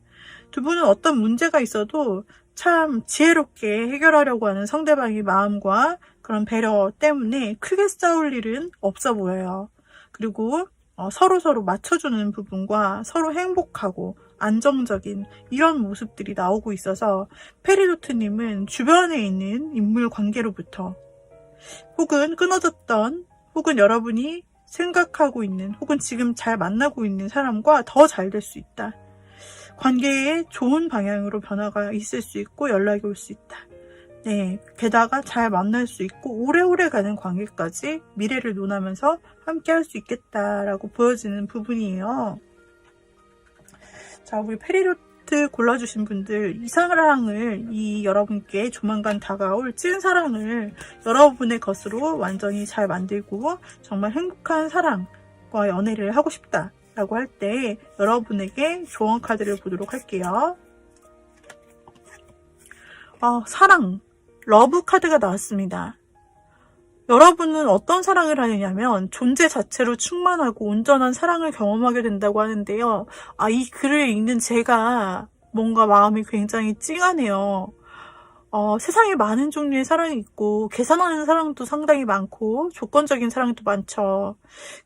두 분은 어떤 문제가 있어도 참 지혜롭게 해결하려고 하는 상대방의 마음과 그런 배려 때문에 크게 싸울 일은 없어 보여요. 그리고 서로 맞춰주는 부분과 서로 행복하고 안정적인 이런 모습들이 나오고 있어서 페리도트님은 주변에 있는 인물 관계로부터 혹은 끊어졌던 혹은 여러분이 생각하고 있는 혹은 지금 잘 만나고 있는 사람과 더 잘 될 수 있다. 관계에 좋은 방향으로 변화가 있을 수 있고 연락이 올 수 있다. 게다가 잘 만날 수 있고 오래오래 가는 관계까지 미래를 논하면서 함께 할 수 있겠다라고 보여지는 부분이에요. 자, 우리 페리로트 골라주신 분들 이 사랑을 여러분께 조만간 다가올 찐 사랑을 여러분의 것으로 완전히 잘 만들고 정말 행복한 사랑과 연애를 하고 싶다 라고 할 때 여러분에게 조언 카드를 보도록 할게요. 사랑, 러브 카드가 나왔습니다. 여러분은 어떤 사랑을 하느냐면 존재 자체로 충만하고 온전한 사랑을 경험하게 된다고 하는데요. 이 글을 읽는 제가 뭔가 마음이 굉장히 찡하네요. 세상에 많은 종류의 사랑이 있고 계산하는 사랑도 상당히 많고 조건적인 사랑도 많죠.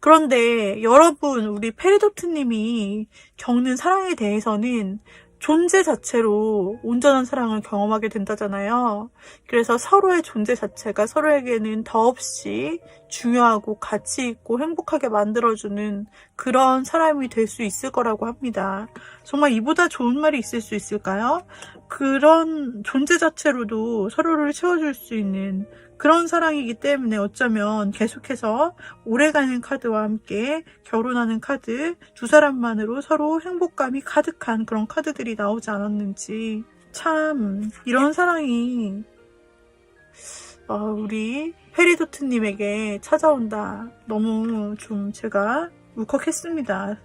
그런데 여러분, 우리 페리도트님이 겪는 사랑에 대해서는 존재 자체로 온전한 사랑을 경험하게 된다잖아요. 그래서 서로의 존재 자체가 서로에게는 더없이 중요하고 가치 있고 행복하게 만들어주는 그런 사람이 될 수 있을 거라고 합니다. 정말 이보다 좋은 말이 있을 수 있을까요? 그런 존재 자체로도 서로를 채워줄 수 있는 그런 사랑이기 때문에 어쩌면 계속해서 오래가는 카드와 함께 결혼하는 카드, 두 사람만으로 서로 행복감이 가득한 그런 카드들이 나오지 않았는지, 참 이런 사랑이 우리 페리도트님에게 찾아온다. 너무 좀 제가 울컥했습니다.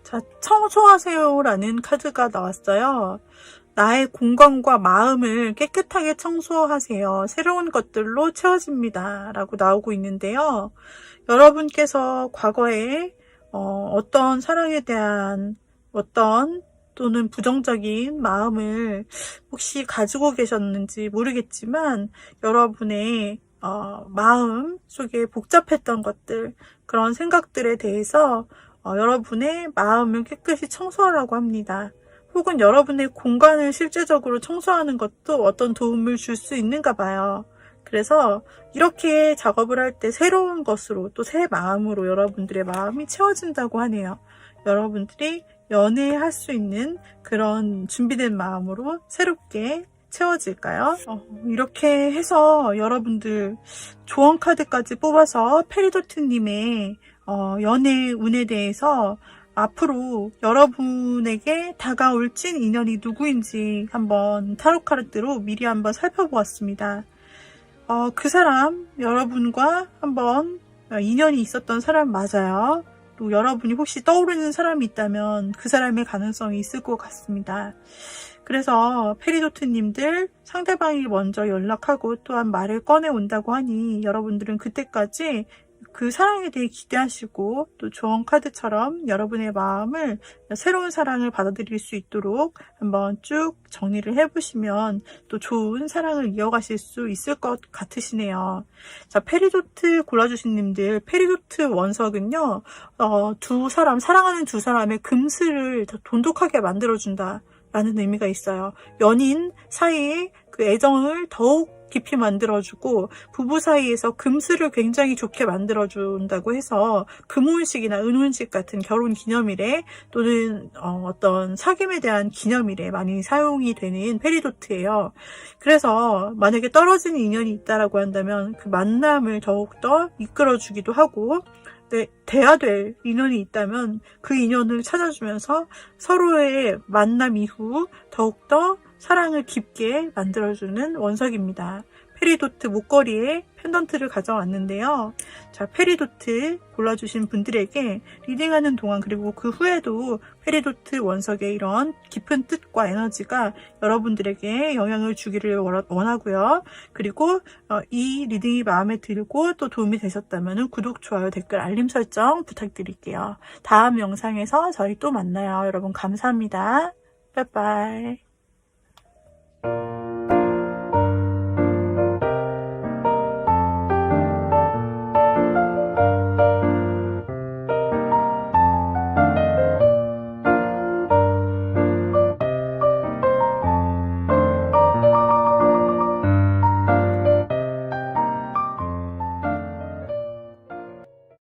자, 청소하세요라는 카드가 나왔어요. 나의 공간과 마음을 깨끗하게 청소하세요. 새로운 것들로 채워집니다. 라고 나오고 있는데요. 여러분께서 과거에 어떤 사랑에 대한 또는 부정적인 마음을 혹시 가지고 계셨는지 모르겠지만 여러분의 마음 속에 복잡했던 것들, 그런 생각들에 대해서 여러분의 마음을 깨끗이 청소하라고 합니다. 혹은 여러분의 공간을 실제적으로 청소하는 것도 어떤 도움을 줄 수 있는가 봐요. 그래서 이렇게 작업을 할 때 새로운 것으로 또 새 마음으로 여러분들의 마음이 채워진다고 하네요. 여러분들이 연애할 수 있는 그런 준비된 마음으로 새롭게 채워질까요? 이렇게 해서 여러분들 조언 카드까지 뽑아서 페리도트님의 연애 운에 대해서 앞으로 여러분에게 다가올 찐 인연이 누구인지 한번 타로 카드로 미리 한번 살펴보았습니다. 그 사람, 여러분과 한번 인연이 있었던 사람 맞아요. 또 여러분이 혹시 떠오르는 사람이 있다면 그 사람의 가능성이 있을 것 같습니다. 그래서 페리도트님들, 상대방이 먼저 연락하고 또한 말을 꺼내온다고 하니 여러분들은 그때까지 그 사랑에 대해 기대하시고 또 조언 카드처럼 여러분의 마음을 새로운 사랑을 받아들일 수 있도록 한번 쭉 정리를 해보시면 또 좋은 사랑을 이어가실 수 있을 것 같으시네요. 자, 페리도트 골라주신 님들, 페리도트 원석은요, 사랑하는 두 사람의 금슬을 더 돈독하게 만들어준다 라는 의미가 있어요. 연인 사이에 그 애정을 더욱 깊이 만들어주고 부부 사이에서 금슬을 굉장히 좋게 만들어준다고 해서 금혼식이나 은혼식 같은 결혼 기념일에 또는 어떤 사귐에 대한 기념일에 많이 사용이 되는 페리도트예요. 그래서 만약에 떨어진 인연이 있다라고 한다면 그 만남을 더욱더 이끌어주기도 하고, 돼야 될 인연이 있다면 그 인연을 찾아주면서 서로의 만남 이후 더욱더 사랑을 깊게 만들어주는 원석입니다. 페리도트 목걸이에 펜던트를 가져왔는데요. 자, 페리도트 골라주신 분들에게 리딩하는 동안 그리고 그 후에도 페리도트 원석의 이런 깊은 뜻과 에너지가 여러분들에게 영향을 주기를 원하고요. 그리고 이 리딩이 마음에 들고 또 도움이 되셨다면 구독, 좋아요, 댓글, 알림 설정 부탁드릴게요. 다음 영상에서 저희 또 만나요. 여러분 감사합니다. 빠이빠이.